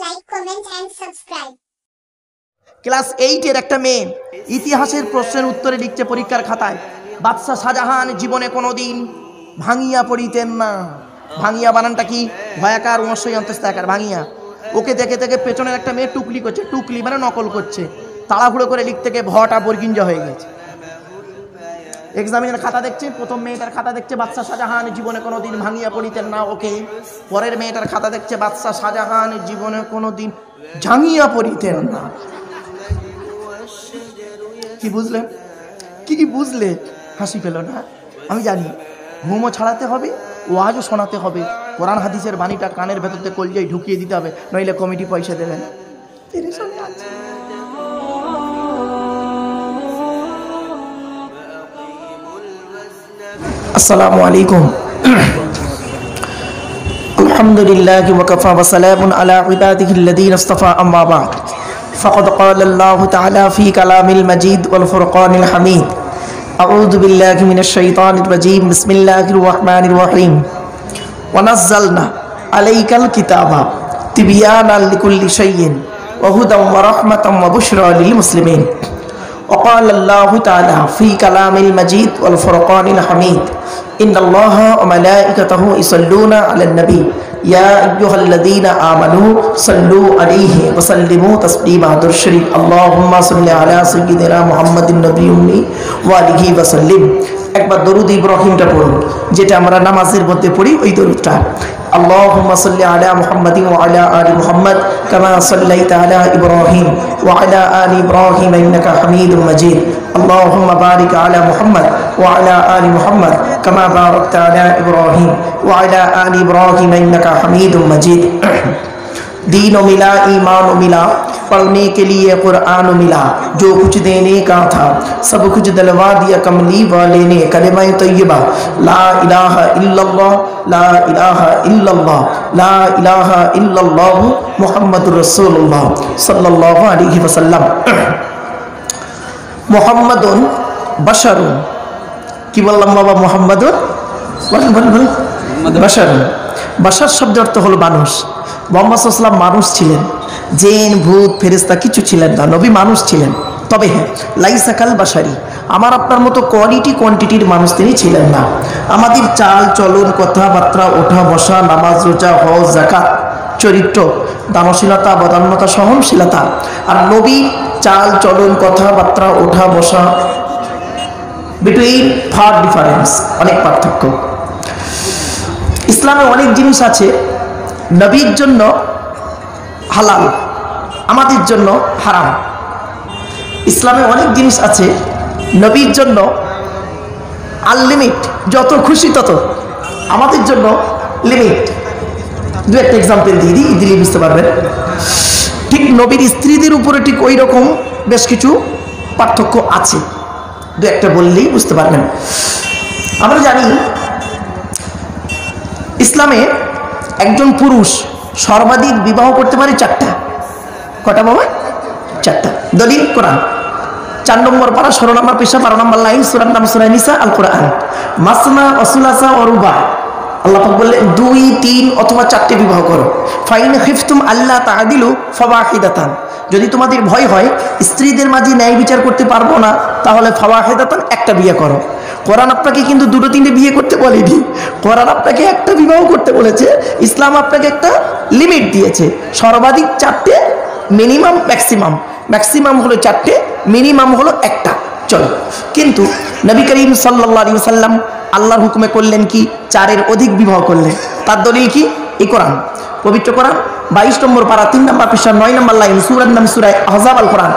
like, comment and subscribe. Class 8 এর একটা মেয়ে ইতিহাসের প্রশ্নের উত্তরে লিখছে পরীক্ষার খাতায়, বাদশাহ শাহজাহান জীবনে কোনোদিন ভাঙিয়া পড়িতেন না। ভাঙিয়া বানানটা কি? ভয়াকার অবশ্যই অন্তস্থাকার ভাঙিয়া। ওকে দেখে দেখে পেছনের একটা মেয়ে টুকলি করছে, টুকলি মানে নকল করছে, তাড়াহুড়ো করে লিখতে গিয়ে ভটা বর্গিঞ্জা হয়ে গেছে। এক্সামিনের খাতা দেখছে, প্রথম মেয়েটার খাতা দেখছে বাদশাহ শাহজাহান জীবনে কোনোদিন ভাঙিয়া পড়িতেন না, ওকে। পরের মেয়েটার খাতা দেখছে বাদশাহ শাহজাহান জীবনে কোনোদিন ঝাঙিয়া পড়িতেন না। কি বুঝলে? কি বুঝলে? হাসি পেল না? আমি জানি ঘুমও ছাড়াতে হবে, ওয়াজও শোনাতে হবে, কোরআন হাদিসের বাণীটা কানের ভেতরতে কলজায় ঢুকিয়ে দিতে হবে, নইলে কমিটি পয়সা দেবে না। আসসালামু আলাইকুম। আলহামদুলিল্লাহি ওয়া কাফা ওয়া সালামুন আলা ইবাদিহিল্লাযীনা ইসতাফা, আম্মা বা'দ। ফাকাদ ক্বালা আল্লাহু তাআলা ফী কালামিল মাজিদ ওয়াল ফুরকানিল হামিদ। আউযু বিল্লাহি মিনাশ শাইতানির রাজীম। বিসমিল্লাহির রাহমানির রাহিম। ওয়া নাযালনা আলাইকাল কিতাবা তিবয়ানাল লিকুল্লি শাইইন ওয়া হুদাম ওয়া রাহমাতাম ওয়া বুশরা লিল মুসলিমিন। وقال الله تعالى في كلام المجيد والفرقان الحميد إن الله وملائكته يصلون على النبي يا أيها الذين آمنوا صلوا عليه وسلموا تسليما। درود شريف اللهم صل على سيدنا محمد النبي وآله وسلم। একবার দরুদ ইব্রাহিমটা পড়ুন, যেটা আমরা নামাজের মধ্যে পড়ি, ওই দরুদটা। اللهم صل على محمد وعلى آل محمد كما صليت على إبراهيم وعلى آل إبراهيم إنك حميد مجيد اللهم بارك على محمد وعلى آل محمد كما باركت على إبراهيم وعلى آل إبراهيم إنك حميد مجيد। दीन मिला ईमान मिला, पढ़ने के लिए कुरान मिला, जो कुछ देने का था सब कुछ दिलवा दिया कमली वाले ने। कलिमा तय्यबा ला इलाहा इल्लल्लाह ला इलाहा इल्लल्लाह ला इलाहा इल्लल्लाह मुहम्मदुर रसूलुल्लाह सल्लल्लाहु अलैहि वसल्लम। मुहम्मदुन बशरुन, কি বললাম বাবা? মুহাম্মাদুন বাশারুন। বাশার শব্দের অর্থ হলো মানুষ। মুহাম্মদ সাল্লাল্লাহু আলাইহি ওয়াসাল্লাম মানুষ ছিলেন, জিন ভূত ফেরেশতা কিছু ছিলেন না, নবী মানুষ ছিলেন। তবে হ্যাঁ, লাইসা কাল বাশারি, আমার আপনার মতো কোয়ান্টিটির মানুষ তিনি ছিলেন না। আমাদের চাল চলন, কথাবার্তা, ওঠা বসা, নামাজ রোজা হজ যাকাত, চরিত্র, দানশীলতা বদান্যতা সহনশীলতা, আর নবী চাল চলন কথাবার্তা ওঠা বসা, বিটুইন ফার ডিফারেন্স, অনেক পার্থক্য। ইসলামে অনেক জিনিস আছে নবীর জন্য হালাল, আমাদের জন্য হারাম। ইসলামে অনেক জিনিস আছে নবীর জন্য আনলিমিট, যত খুশি তত, আমাদের জন্য লিমিট। দু একটা এক্সাম্পল দিয়ে দিই, দিলে বুঝতে পারবেন। ঠিক নবীর স্ত্রীদের উপরে ঠিক ওই রকম বেশ কিছু পার্থক্য আছে, দু একটা বললেই বুঝতে পারবেন। আমরা জানি ইসলামে একজন পুরুষ সর্বাধিক বিবাহ করতে পারে 4টা। কটা বাবা? 4টা। দলিল কোরআন 4 নম্বর পারা 16 নম্বর পৃষ্ঠা 12 নম্বর লাইন, সূরার নাম সূরা নিসা, আল কোরআন। মাসনা ওয়া সুলাসা ওয়া রুবা, আল্লাহ পাক বললেন 2, 3 অথবা 4টে বিবাহ করো। ফাইন খিফতুম আল্লা তাআদিলু ফাওয়াহিদাতান, যদি তোমাদের ভয় হয় স্ত্রীদের মাঝে ন্যায় বিচার করতে পারবো না, তাহলে ফাওয়াহিদাতান, একটা বিয়ে করো। কোরআন আপনাকে কিন্তু 2-3টে বিয়ে করতে বলেনি, কোরআন আপনাকে একটা বিবাহ করতে বলেছে। ইসলাম আপনাকে একটা লিমিট দিয়েছে, সর্বাধিক 4টে, মিনিমাম ম্যাক্সিমাম। ম্যাক্সিমাম হলো 4টে, মিনিমাম হলো একটা। চলো, কিন্তু নবী করিম সাল্লাল্লাহু আলাইহি ওয়াসাল্লাম আল্লাহর হুকুমে করলেন কি? 4-এর অধিক বিবাহ করলেন। তার দলিল কি? এই কোরআন, পবিত্র কোরআন 22 নম্বর পারা 3 নম্বর পৃষ্ঠা 9 নম্বর লাইন, সূরার নাম সূরা আহজাব, আল কোরআন।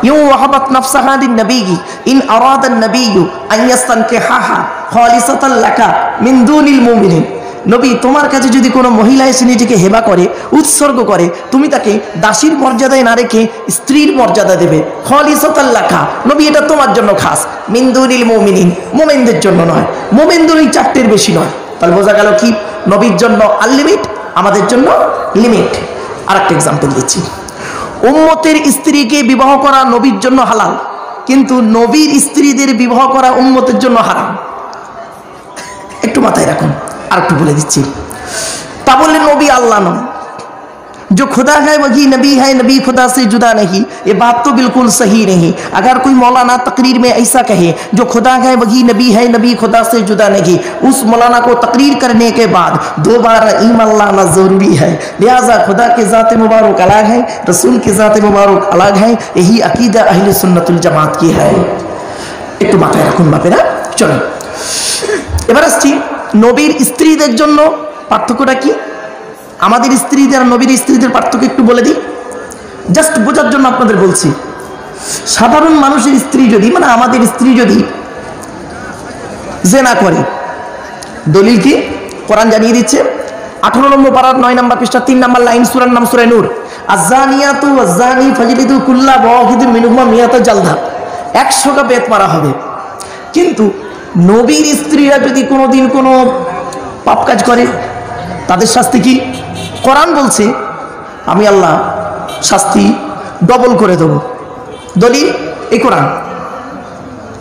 ইউ ওয়াহাবাত নাফসাহা লিন নবিয়্যি ইন আরাদা আন-নাবিয়্যু আন ইয়াস্তানকিহাহা খালিসাতান লাকা মিন দুনিল মুমিনিন। নবী, তোমার কাছে যদি কোনো মহিলা এসে নিজেকে হেবা করে, উৎসর্গ করে, তুমি তাকে দাসীর মর্যাদায় না রেখে স্ত্রীর মর্যাদা দেবে। খালিসাতান লাকা, নবী, এটা তোমার জন্য খাস। মিন দুনিল মুমিনিন, মুমিনদের জন্য নয়। মুমিনদের এই 4টের বেশি নয়। তাহলে বোঝা গেল কি? নবীর জন্য আনলিমিট, আমাদের জন্য লিমিট। আরেকটা এক্সাম্পল দিচ্ছি। উম্মতের স্ত্রীকে বিবাহ করা নবীর জন্য হালাল, কিন্তু নবীর স্ত্রীদের বিবাহ করা উম্মতের জন্য হারাম। একটু মাথায় রাখুন। আর একটু বলে দিচ্ছি, তা বললে নবী আল্লাহ নন, जो खुदा है वही नबी है, नबी खुदा से जुदा नहीं, ये बात तो बिल्कुल सही नहीं। अगर कोई मौलाना तकरीर में ऐसा कहे जो खुदा है वही नबी है, नबी खुदा से जुदा नहीं, उस मौलाना को तकरीर करने के बाद दोबारा ईमान लाना जरूरी है। लिहाजा खुदा के ज़ात मुबारक अलग है, रसूल के ज़ात मुबारक अलग है। यही अकीदा अहले सुन्नतुल जमात की है। একটু মাথায় রাখুন বাপেরা। চলো এবার আসছি নবীর স্ত্রীদের জন্য পার্থক্যটা কি। আমাদের স্ত্রীদের আর নবীর স্ত্রীদের পার্থক্য একটু বলে দিই, জাস্ট বোঝার জন্য আপনাদের বলছি। সাধারণ মানুষের স্ত্রী যদি, মানে আমাদের স্ত্রী যদি জেনা করে, দলিল কি? কোরআন জানিয়ে দিচ্ছে 18 নম্বর পারার 9 নম্বর পৃষ্ঠা 3 নম্বর লাইন, সূরার নাম সূরা নূর। আয-যানিয়াতু ওয়াজ-যানি ফাজলিদু কুল্লা ওয়াহিদিন মিনহুমা মিয়াতা জালদা, 100টা বেত মারা হবে। কিন্তু নবীর স্ত্রীরা যদি কোনোদিন কোনো পাপ কাজ করে তাদের শাস্তি কি? কোরআন বলছে আমি আল্লাহ শাস্তি ডবল করে দেব। দলিল এই কোরআন।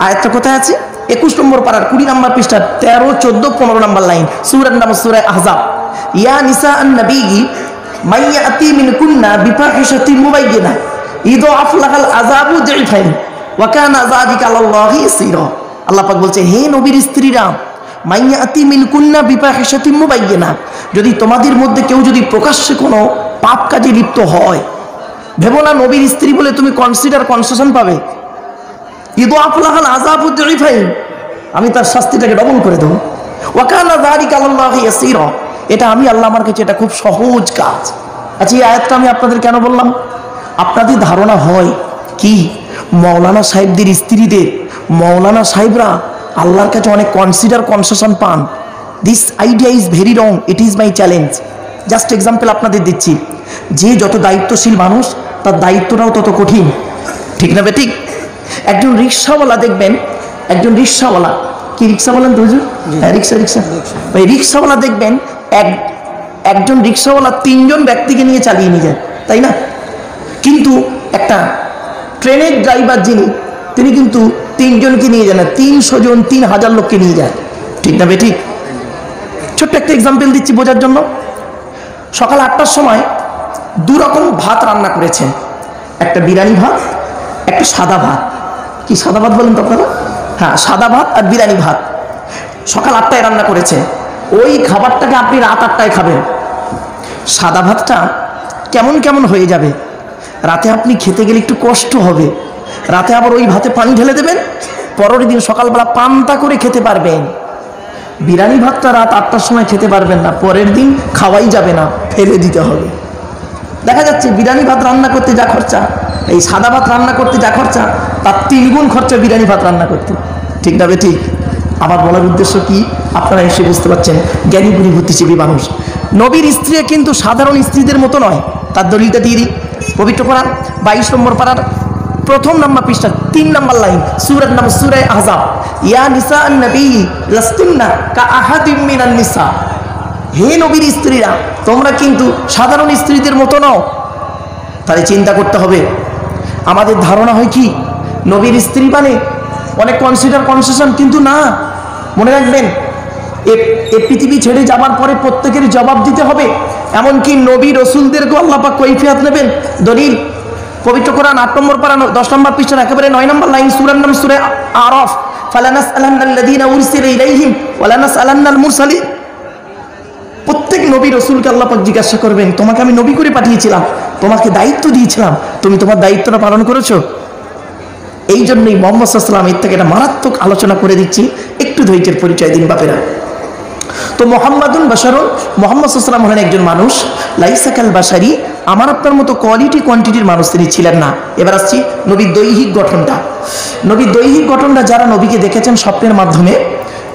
আয়াতটা কোথায় আছে? 21 নম্বর পারার 20 নম্বর পৃষ্ঠা 13, 14, 15 নম্বর লাইন, সূরার নাম সূরা আহজাব। ইয়া নিসা আন-নবী মান ইয়াতি মিনকুন্না বিফাহিশাতিন মুবায়্যিনা ইযআফ লাহাল আযাবু যায়ফাইন ওয়া কানা যালিকা আলাল্লাহি ইয়াসীরা। আল্লাহ পাক বলছে, হে নবীর স্ত্রীরা, মান ইয়াতি মিনকুন্না বিফাহিশাতিন মুবায়্যিনা, যদি তোমাদের মধ্যে কেউ যদি প্রকাশ্যে কোনো পাপ কাজে লিপ্ত হয়, ভেবো না নবীর স্ত্রী বলে তুমি কনসেশন পাবে। ইযআফ লাহাল আযাবু যায়ফাইন, আমি তার শাস্তিটাকে ডবল করে দেবো। ওয়া কানা যালিকা আলাল্লাহি ইয়াসীরা, এটা আমি আল্লাহ আমার কাছে এটা খুব সহজ কাজ। আচ্ছা, এই আয়াতটা আমি আপনাদের কেন বললাম? আপনাদের ধারণা হয় কি মৌলানা সাহেবদের স্ত্রীদের, মৌলানা সাহেবরা আল্লাহর কাছে অনেক কনসেশন পান। This idea is very wrong, it is my challenge. Just example আপনাদের দিচ্ছি, যে যত দায়িত্বশীল মানুষ তার দায়িত্বটাও তত কঠিন, ঠিক না বেঠিক? একজন রিক্সাওয়ালা দেখবেন, একজন রিক্সাওয়ালা, কি রিক্সা বলেন তো হুজুর? হ্যাঁ, রিক্সা। ভাই রিক্সাওয়ালা দেখবেন একজন রিক্সাওয়ালা 3 জন ব্যক্তিকে নিয়ে চালিয়ে নিয়ে যায়, তাই না? কিন্তু একটা ট্রেনের ড্রাইভার যিনি, তিনি কিন্তু 3 জনকে নিয়ে যায় না, 300 জন, 3000 লোককে নিয়ে যায়, ঠিক না বেঠিক? ছোট্ট একটা এক্সাম্পল দিচ্ছি বোঝার জন্য। সকাল 8টার সময় 2 রকম ভাত রান্না করেছেন, একটা বিরিয়ানি ভাত, একটা সাদা ভাত। কি সাদা ভাত বলেন তো আপনারা? হ্যাঁ, সাদা ভাত আর বিরিয়ানি ভাত সকাল 8টায় রান্না করেছে। ওই খাবারটাকে আপনি রাত 8টায় খাবেন। সাদা ভাতটা কেমন কেমন হয়ে যাবে, রাতে আপনি খেতে গেলে একটু কষ্ট হবে। রাতে আবার ওই ভাতে পানি ঢেলে দেবেন, পরের দিন সকালবেলা পান্তা করে খেতে পারবেন। বিরিয়ানি ভাতটা রাত 8টার সময় খেতে পারবেন না, পরের দিন খাওয়াই যাবে না, ফেলে দিতে হবে। দেখা যাচ্ছে বিরিয়ানি ভাত রান্না করতে যা খরচা, এই সাদা ভাত রান্না করতে যা খরচা, তার 3 গুণ খরচা বিরিয়ানি ভাত রান্না করতে, ঠিক না বেঠিক? আমার বলার উদ্দেশ্য কি আপনারা এসে বুঝতে পারছেন, জ্ঞানী গুণী বুদ্ধিজীবী মানুষ। নবীর স্ত্রী কিন্তু সাধারণ স্ত্রীদের মতো নয়। তার দলিলটা দিয়ে দিই, পবিত্র কোরআন 22 নম্বর পারার 1 নম্বর পৃষ্ঠা 3 নম্বর লাইন, সূরার নাম সূরা আহজাব। ইয়া নিসা আন-নবী লাস্তুন্না কা আহাদিম মিনান নিসা, হে নবীর স্ত্রীরা, তোমরা কিন্তু সাধারণ স্ত্রীদের মতো নও। তাহলে চিন্তা করতে হবে, আমাদের ধারণা হয় কি নবীর স্ত্রী মানে অনেক কনসেশন, কিন্তু না। মনে রাখবেন, এ পৃথিবী ছেড়ে যাবার পরে প্রত্যেকের জবাব দিতে হবে। এমনকি নবী রসুলদেরকেও আল্লাহ পাক কৈফিয়ত নেবেন। দলিল পবিত্র কোরআন 8 নম্বর পারা 10 নম্বর পৃষ্ঠার একেবারে 9 নম্বর লাইন, সূরার নাম সূরা আরাফ। ফালানাসআলান্নাল্লাযীনা উরসিলা ইলাইহিম ওয়ালানাসআলান্নাল মুরসালিন। প্রত্যেক নবী রসুলকে আল্লাহ পাক জিজ্ঞাসা করবেন, তোমাকে আমি নবী করে পাঠিয়েছিলাম, তোমাকে দায়িত্ব দিয়েছিলাম, তুমি তোমার দায়িত্বটা পালন করেছো? এই জন্যই মুহাম্মদ সাল্লাল্লাহু আলাইহি ওয়াসাল্লাম এর থেকে একটা মারাত্মক আলোচনা করে দিচ্ছি, একটু ধৈর্যের পরিচয় দিন বাপেরা। তো মুহাম্মাদুন বাশারুন, মুহাম্মদ সাল্লাল্লাহু আলাইহি ওয়াসাল্লাম হলেন একজন মানুষ। লাইসা কাল বাশারি, আমার আপনার মতো কোয়ান্টিটির মানুষ তিনি ছিলেন না। এবার আসছি নবীর দৈহিক গঠনটা। নবীর দৈহিক গঠনটা যারা নবীকে দেখেছেন স্বপ্নের মাধ্যমে,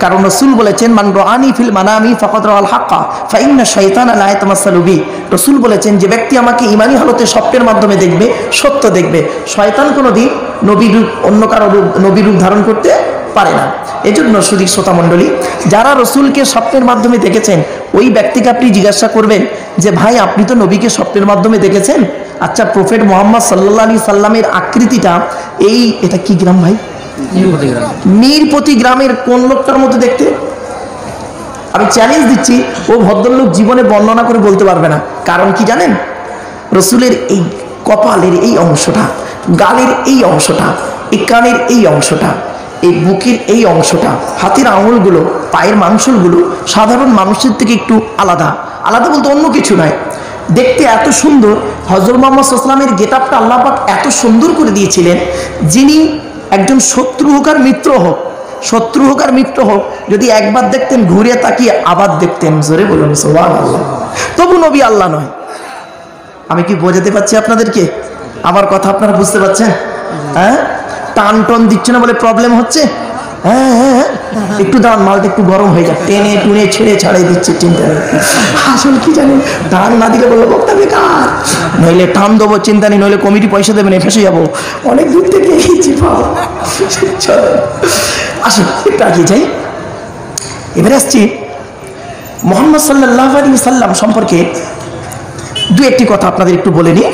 কারণ রাসূল বলেছেন মান রাআনি ফিল মানামি ফাকাদ রাআল হাক্কা ফা ইন্না শাইতানা লা ইয়াতামাসসালু বি। রাসূল বলেছেন যে ব্যক্তি আমাকে ঈমানি হালতে স্বপ্নের মাধ্যমে দেখবে, সত্য দেখবে। শয়তান কোনোদিন নবীর রূপ, অন্য কারো রূপ, নবীর রূপ ধারণ করতে পারে না। এজন্য সুধী শ্রোতা মণ্ডলী, যারা রসুলকে স্বপ্নের মাধ্যমে দেখেছেন ওই ব্যক্তিকে আপনি জিজ্ঞাসা করবেন যে ভাই আপনি তো নবীকে স্বপ্নের মাধ্যমে দেখেছেন, আচ্ছা প্রফেট মুহাম্মদ সাল্লাল্লাহু আলাইহি সাল্লামের আকৃতিটা এটা কি গ্রাম ভাই? মিরপতি গ্রামের কোন লোকটার মতো দেখতে? আমি চ্যালেঞ্জ দিচ্ছি, ও ভদ্রলোক জীবনে বর্ণনা করে বলতে পারবে না। কারণ কি জানেন? রসুলের এই কপালের এই অংশটা, গালের এই অংশটা, এই কানের এই অংশটা, এই বুকের এই অংশটা, হাতের আঙুলগুলো, পায়ের মাংসগুলো সাধারণ মানুষের থেকে একটু আলাদা। আলাদা বলতে অন্য কিছু নয়, দেখতে এত সুন্দর। হযরত মুহাম্মদ সাল্লাল্লাহু আলাইহি ওয়াসাল্লামের গেটআপটা আল্লাহ পাক এত সুন্দর করে দিয়েছিলেন, যিনি একজন শত্রু হোক আর মিত্র হোক, শত্রু হোক আর মিত্র হোক, যদি একবার দেখতেন ঘুরে তাকিয়ে আবার দেখতেন। জোরে বলুন সুবহানাল্লাহ। তবু নবী আল্লাহ নয়। আমি কি বোঝাতে পারছি আপনাদেরকে? আমার কথা আপনারা বুঝতে পারছেন? হ্যাঁ, টান টন দিচ্ছে না বলে প্রবলেম হচ্ছে? হ্যাঁ হ্যাঁ, একটু দাঁড়ান, মালটা একটু গরম হয়ে যায়, টেনে টুনে ছেড়ে ছাড়াই দিচ্ছে। চিন্তা নেই, আসল কি জানেন, টান না দিলে বলবো বক্তা বেকার, নইলে টান দেবো, চিন্তা নেই, নইলে কমিটি পয়সা দেবেন, ফেসে যাবো, অনেক দূর থেকে এসেছি। আসুন একটু আগিয়ে যাই। এবারে আসছি মুহাম্মদ সাল্লাল্লাহু আলাইহি সাল্লাম সম্পর্কে দু একটি কথা আপনাদের একটু বলে নিই।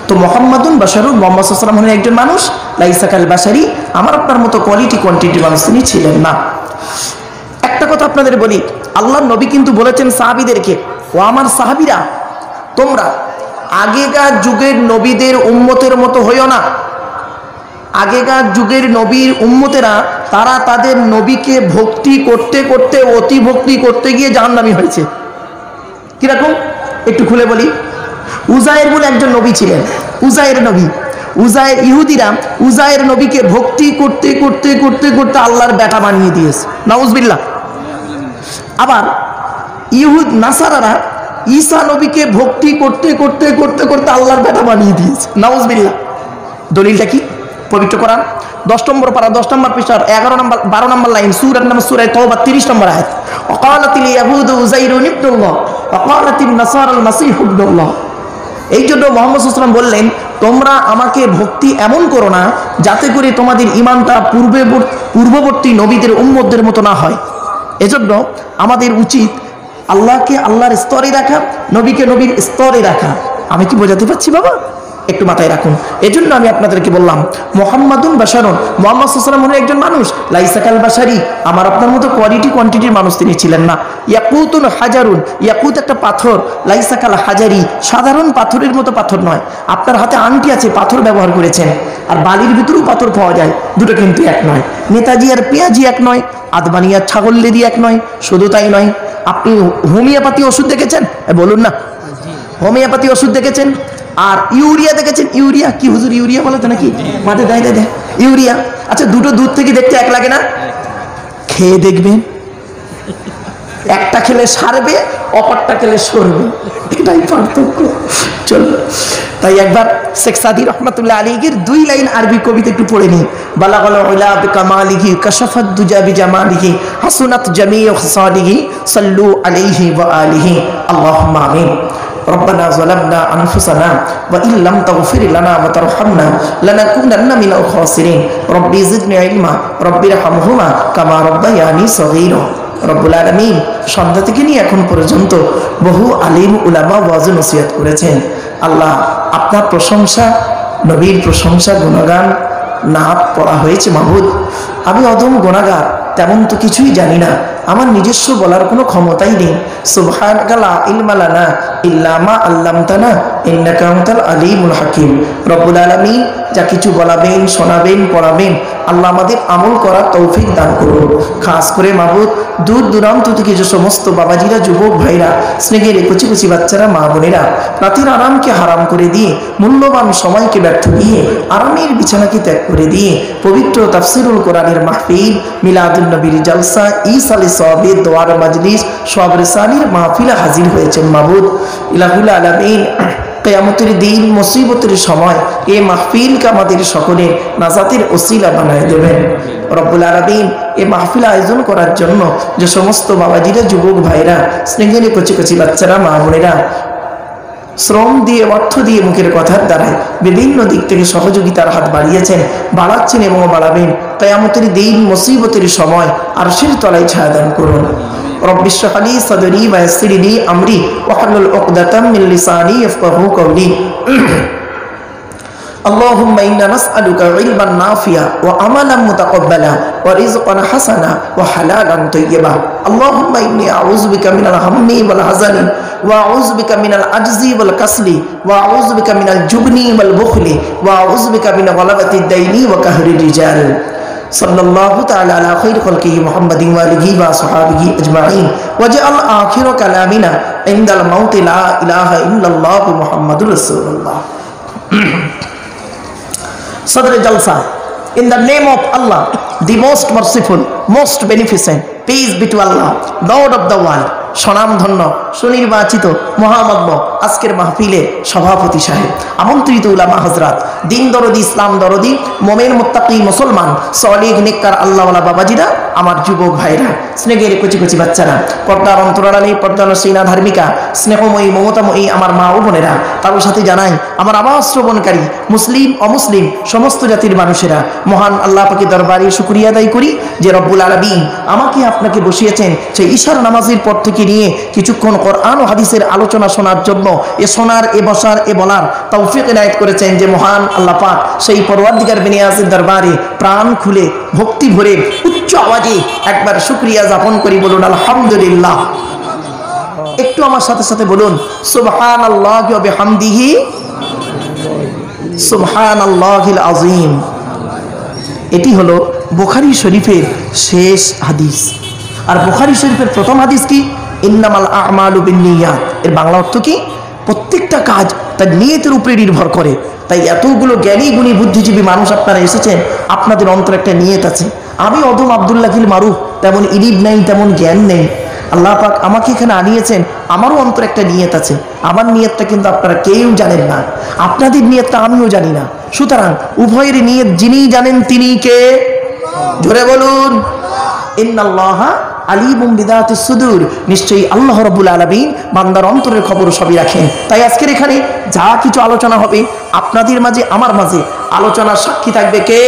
তো মুহাম্মাদুন বাশারুন, মুহাম্মদ সাল্লাল্লাহু আলাইহি ওয়াসাল্লাম হলেন একজন মানুষ, লাইসা কাল বাশারি, আমার আপনার মতো কোয়ালিটি কোয়ান্টিটির মানুষ তিনি ছিলেন না। একটা কথা আপনাদের বলি, আল্লাহর নবী কিন্তু বলেছেন সাহাবীদেরকে, ও আমার সাহাবীরা, তোমরা আগেকার যুগের নবীদের উম্মতের মতো হইও না। আগেকার যুগের নবীর উম্মতেরা তারা তাদের নবীকে ভক্তি করতে করতে অতি ভক্তি করতে গিয়ে জাহান্নামী হয়েছে। কিরকম একটু খুলে বলি। উজায়ের বলে একজন নবী ছিলেন, উজায়ের নবী। উজায়ের, ইহুদিরা উজায়ের নবীকে ভক্তি করতে করতে করতে করতে আল্লাহর বেটা বানিয়ে দিয়েছে, নাউজুবিল্লাহ। আবার ইহুদ নাসারারা ঈসা নবীকে ভক্তি করতে করতে করতে করতে আল্লাহর বেটা বানিয়ে দিয়েছে, নাউজুবিল্লাহ। দলিলটা কি? পবিত্র কোরআন 10 নম্বর পারা 10 নম্বর পৃষ্ঠার 11 নম্বর 12 নম্বর লাইন, সূরা নাম সূরা তাওবা 30 নম্বর আয়াত। ওয়াকালাতিল ইয়াহুদু উযাইরুন ইবনুল্লাহ ওয়া কালাতিন নাসারাল মাসীহু ইবনুল্লাহ। এই জন্য মুহাম্মদ সাল্লাল্লাহু আলাইহি ওয়াসাল্লাম বললেন, তোমরা আমাকে ভক্তি এমন করো না যাতে করে তোমাদের ঈমানটা পূর্ববর্তী নবীদের উম্মতদের মতো না হয়। এজন্য আমাদের উচিত আল্লাহকে আল্লাহর স্তরে রাখা, নবীকে নবীর স্তরে রাখা। আমি কি বোঝাতে পারছি বাবা? একটু মাথায় রাখুন। এজন্য আমি আপনাদেরকে বললাম মুহাম্মাদুন বাশারুন, মুহাম্মদ সাল্লাল্লাহু আলাইহি ওয়াসাল্লাম হলেন একজন মানুষ, লাইসা কাল বাশারি, আমার আপনার মতো কোয়ালিটি কোয়ান্টিটির মানুষ তিনি ছিলেন না। ইয়াকুতুন হাজারুন, ইয়াকুত একটা পাথর, লাইসা কাল হাজারি, সাধারণ পাথরের মতো পাথর নয়। আপনার হাতে আংটি আছে, পাথর ব্যবহার করেছেন, আর বালির ভিতরেও পাথর পাওয়া যায়, দুটো কিন্তু এক নয়। নেতাজি আর পেঁয়াজি এক নয়, আদবানি আর ছাগললেদি এক নয়। শুধু তাই নয়, আপনি হোমিওপ্যাথি ওষুধ দেখেছেন? বলুন না, হোমিওপ্যাথি ওষুধ দেখেছেন? আর ইউরিয়া দেখেছেন? ইউরিয়া কি হুজুর, ইউরিয়া বলে তো নাকি মাঠে দেয় দেয় ইউরিয়া। আচ্ছা, দুটো দুধ থেকে দেখতে এক লাগে না? খেয়ে দেখবেন, একটা খেলে সারবে, অপরটা খেলে সরবে, এটাই পার্থক্য। চলো, তাই একবার শেখ সাদী রহমাতুল্লাহ আলাইহির 2 লাইন আরবি কবিতা একটু পড়ে নিই। বালাগাল উলা বিকামালিহি কাশাফাত দুজা বিজামালিহি হাসুনাত জামিউ খিসালিহি সাল্লু আলাইহি ওয়া আলিহি আল্লাহুম্মা আমিন। ربنا ظلمنا أنفسنا وإن لم تغفر لنا وترحمنا لنكونن من الخاسرين ربي زدني علما ربي ارحمهما كما ربياني صغيرا। রব্বুল আলামিন সন্ধ্যা থেকে নিয়ে এখন পর্যন্ত বহু আলিম উলামা ওয়াজ নসিহত করেছেন। আল্লাহ, আপনার প্রশংসা, নবীর প্রশংসা, গুণগান না পড়া হয়েছে মাবুদ। আমি অদম গুনাহগার, তেমন তো কিছুই জানি না, আমার নিজস্ব বলার কোনো ক্ষমতাই নেই। সুবহানাকা লা ইলমা লানা ইল্লা মা আল্লামতানা ইন্নাকা আনতাল আলিমুল হাকিম। রব্বুল আলামিন যা কিছু বলাবেন, শোনাবেন, পড়াবেন, আল্লাহ আমাদের আমল করার তৌফিক দান করুন। খাস করে মাবুদ, দূর দূরান্ত থেকে যে সমস্ত বাবাজিরা, যুবক ভাইরা, স্নেহের কচি কচি বাচ্চারা, মা বোনেরা রাতের আরামকে হারাম করে দিয়ে, মূল্যবান সময়কে ব্যর্থ দিয়ে, আরামের বিছানাকে ত্যাগ করে দিয়ে পবিত্র তাফসিরুল কোরআনের মাহফিল, মিলাদুন নবীর জলসা, ঈসালে সওয়াবের দোয়ার মাজলিস, সওয়াব রিসালির মাহফিলে হাজির হয়েছেন মাবুদ। ইলাহুল আলামিন, কিয়ামতের দিন, মুসিবতের সময় এই মাহফিলকে আমাদের সকলের নাজাতের ওসিলা বানায় দেবেন। রব্বুল আলামিন, এই মাহফিল আয়োজন করার জন্য যে সমস্ত বাবাজিরা, যুবক ভাইরা, স্নেহের কচি কচি বাচ্চারা, মা বোনেরা শ্রম দিয়ে, অর্থ দিয়ে, মুখের কথার দ্বারায় বিভিন্ন দিক থেকে সহযোগিতার হাত বাড়িয়েছেন, বাড়াচ্ছেন এবং বাড়াবেন। কিয়ামতের দিন, মুসিবতের সময় আরশের তলায় ছায়া দান করুন। রব্বি ইশরাহ লি সাদরি ওয়া ইয়াসসির লি আমরি ওয়াহলুল উকদাতাম মিন লিসানি ইয়াফকাহু কওলি। اللهم إنا نسألك علما نافعا وعملا متقبلا ورزقا حسنا وحلالا طيبا اللهم إني أعوذ بك من الهم والحزن وأعوذ بك من العجز والكسل وأعوذ بك من الجبن والبخل وأعوذ بك من غلبة الدين وقهر الرجال صلى الله تعالى على خير خلقه محمد وآله وصحبه أجمعين وجعل آخر كلامنا عند الموت لا إله إلا الله محمد رسول الله. Sadr Jalsa, in the name of Allah, the most merciful, most beneficent, peace be to Allah, Lord of the world, স্বনামধন্য সুনির্বাচিত মহামান্য আজকের মাহফিলের সভাপতি সাহেব, আমন্ত্রিত উলামা হযরত, দিন দরদি, ইসলাম দরদি, মোমেন মুত্তাকি মুসলমান, সলিহ নেককার আল্লাহওয়ালা বাবাজিরা, আমার যুবক ভাইরা, স্নেহের কচি কচি বাচ্চারা, পর্দার অন্তরালে পর্দানসীনা ধার্মিকা, স্নেহময়ী মমতাময়ী আমার মা ও বোনেরা, তার সাথে জানাই আমার আওয়াজ শ্রবণকারী মুসলিম অমুসলিম সমস্ত জাতির মানুষেরা, মহান আল্লাহ পাকের দরবারে শুকরিয়া আদায় করি যে রব্বুল আলামিন আমাকে আপনাকে বসিয়েছেন সেই ঈশার নামাজের পর থেকে নিয়ে কিছুক্ষণ কোরআন ও হাদিসের আলোচনা শোনার জন্য, এ শোনার, এ বসার, এ বলার তৌফিক ইনায়েত করেছেন যে মহান আল্লাহ পাক সেই পরওয়ারদিগার বিনিয়াজের দরবারে প্রাণ খুলে ভক্তি ভরে উচ্চ আওয়াজে একবার শুকরিয়া যাপন করি, বলুন আলহামদুলিল্লাহ। একটু আমার সাথে সাথে বলুন সুবহানাল্লাহি ওয়া বিহামদিহি সুবহানাল্লাহিল আযীম। এটি হলো বুখারী শরীফের শেষ হাদিস। আর বুখারী শরীফের প্রথম হাদিস কি? ইন্নামাল আ'মালু বিন্নিয়াত। এর বাংলা অর্থ কি? প্রত্যেকটা কাজ তার নিয়তের উপরে নির্ভর করে। তাই এতগুলো জ্ঞানী গুণী বুদ্ধিজীবী মানুষ আপনারা এসেছেন, আপনাদের অন্তরে একটা নিয়ত আছে। আমি অদম আব্দুল্লাহিল মারুফ, তেমন ইলিম নেই, তেমন জ্ঞান নেই। আল্লাহ পাক আমাকে এখানে আনিয়েছেন, আমারও অন্তরে একটা নিয়ত আছে। আমার নিয়তটা কিন্তু আপনারা কেউ জানেন না, আপনাদের নিয়তটা আমিও জানি না। সুতরাং উভয়ের নিয়ত যিনি জানেন তিনি কে? জোরে বলুন ইন্নাল্লাহা আলিমুম বিযাতিস সুদূর। নিশ্চয়ই আল্লাহ রাব্বুল আলামিন বান্দার অন্তরের খবর সবই রাখেন। তাই আজকের এখানে যা কিছু আলোচনা হবে আপনাদের মাঝে আমার মাঝে, আলোচনার সাক্ষী থাকবে কে?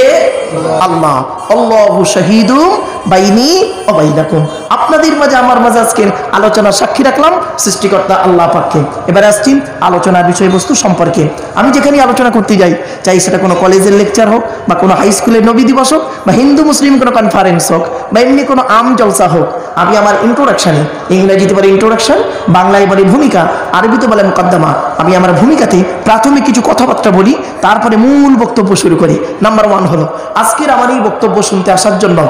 আল্লাহ। আল্লাহু শাহীদুম বাইনি ওয়া বাইনাকুম। আপনাদের মাঝে আমার মাঝে আজকের আলোচনার সাক্ষী রাখলাম সৃষ্টিকর্তা আল্লাহ পাককে। এবারে আসছি আলোচনার বিষয়বস্তু সম্পর্কে। আমি যেখানে আলোচনা করতে যাই, চাই সেটা কোনো কলেজের লেকচার হোক, বা কোনো হাই স্কুলের নবী দিবস হোক, বা হিন্দু মুসলিম কোনো কনফারেন্স হোক, বা এমনি কোনো আম জলসা হোক, আমি আমার ইন্ট্রোডাকশানে, ইংরেজিতে বলে ইন্ট্রোডাকশন, বাংলায় বলে ভূমিকা, আরবিতে বলে মুকদ্দমা, আমি আমার ভূমিকাতে প্রাথমিক কিছু কথাবার্তা বলি, তারপরে মূল বক্তব্য শুরু করি। নাম্বার 1 হলো আজকের আমার এই বক্তব্য শুনতে আসার জন্য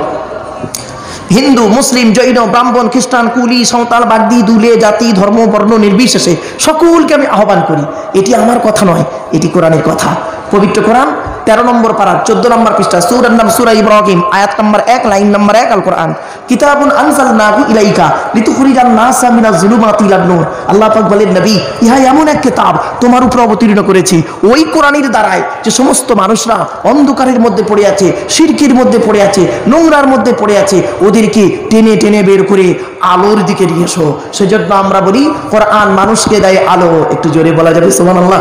হিন্দু, মুসলিম, জৈন, ব্রাহ্মণ, খ্রিস্টান, কুলি, সাঁওতাল, বাগদি, দুলে, জাতি, ধর্ম, বর্ণ নির্বিশেষে সকলকে আমি আহ্বান করি। এটি আমার কথা নয়, এটি কোরআনের কথা। পবিত্র কোরআন 13 নম্বর পারা 14 নম্বর পৃষ্ঠা, সূরার নাম সূরা ইব্রাহিম, আয়াত নম্বর 1, লাইন নম্বর 1, আল কোরআন। কিতাবুন আনজালনাহু ইলাইকা লিতুখরিজান নাসা মিনাজ যুলুমাতি ইলান নূর। আল্লাহ পাক বলেন, নবী, ইহা এমন এক কিতাব তোমার উপর অবতীর্ণ করেছি, ওই কোরআনের দ্বারাই যে সমস্ত মানুষরা অন্ধকারের মধ্যে পড়ে আছে, শিরকের মধ্যে পড়ে আছে, নোংরার মধ্যে পড়ে আছে, ওদেরকে টেনে টেনে বের করে আলোর দিকে নিয়ে এসো। সেজন্য আমরা বলি কোরআন মানুষকে দেয় আলো। একটু জোরে বলা যাবে সুবহানাল্লাহ।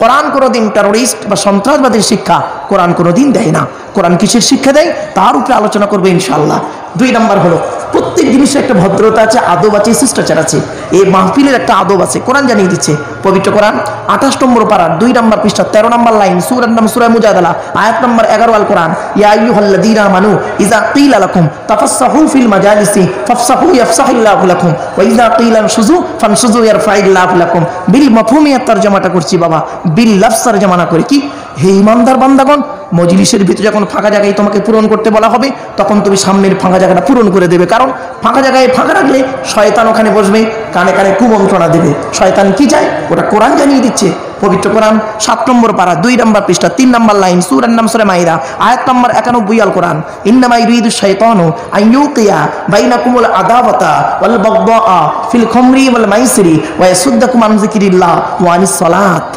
কোরআন কোনোদিন টেরোরিস্ট বা সন্ত্রাসবাদের শিক্ষা কোরআন কোনোদিন দেয় না। কোরআন কিসের শিক্ষা দেয় তার উপরে আলোচনা করবে ইনশাআল্লাহ। 2 নম্বর হলো প্রত্যেক জিনিসের একটা ভদ্রতা আছে, আদব আছে, শিষ্টাচার আছে। এই মাহফিলের একটা আদব আছে, কোরআন জানিয়ে দিচ্ছে। পবিত্র কোরআন 28 নম্বর পারা 2 নম্বর পৃষ্ঠা 13 নম্বর লাইন, সূরার নাম সূরা মুজাদালা, আয়াত নম্বর 11, আল কোরআন। ইয়া আইয়ুহাল্লাযীনা আমানু ইযা ক্বিলা লাকুম তাফাসসাহু ফিল মাজালিসি ফাফসাহু ইয়াফসাহিল্লাহু লাকুম ওয়া ইযা ক্বিলা আনশুযু ফানশুযু ইয়ারফাইল্লাহু লাকুম। বিল মাফহুমিয়াত তরজমাটা করছি বাবা, বিল লফজ তরজমা না করে। কি হে ঈমানদার বান্দাগণ, মজলিসের ভিতরে যখন ফাঁকা জায়গায় তোমাকে পূরণ করতে বলা হবে, তখন তুমি সামনের ফাঁকা জায়গাটা পূরণ করে দেবে। কারণ ফাঁকা জায়গায় ফাঁকা রাখলে শয়তান ওখানে বসবে, কানে কানে কুমন্ত্রণা দেবে। শয়তান কি চায় ওটা কোরআন জানিয়ে দিচ্ছে। পবিত্র কোরআন 7 নম্বর পারা 2 নম্বর পৃষ্ঠা 3 নম্বর লাইন, সূরার নাম সূরা মাইদা, আয়াত নম্বর 91, আল কোরআন। ইন্নামা ইউরিদু শাইতানু আইয়ুকিয়া বাইনাকুমুল আদাওয়াতা ওয়াল বাগদাআ ফিল খামরি ওয়াল মাইসিরি ওয়া ইয়াসুদ্দাকুম আন যিকরিল্লাহ ওয়া আনিস সালাত।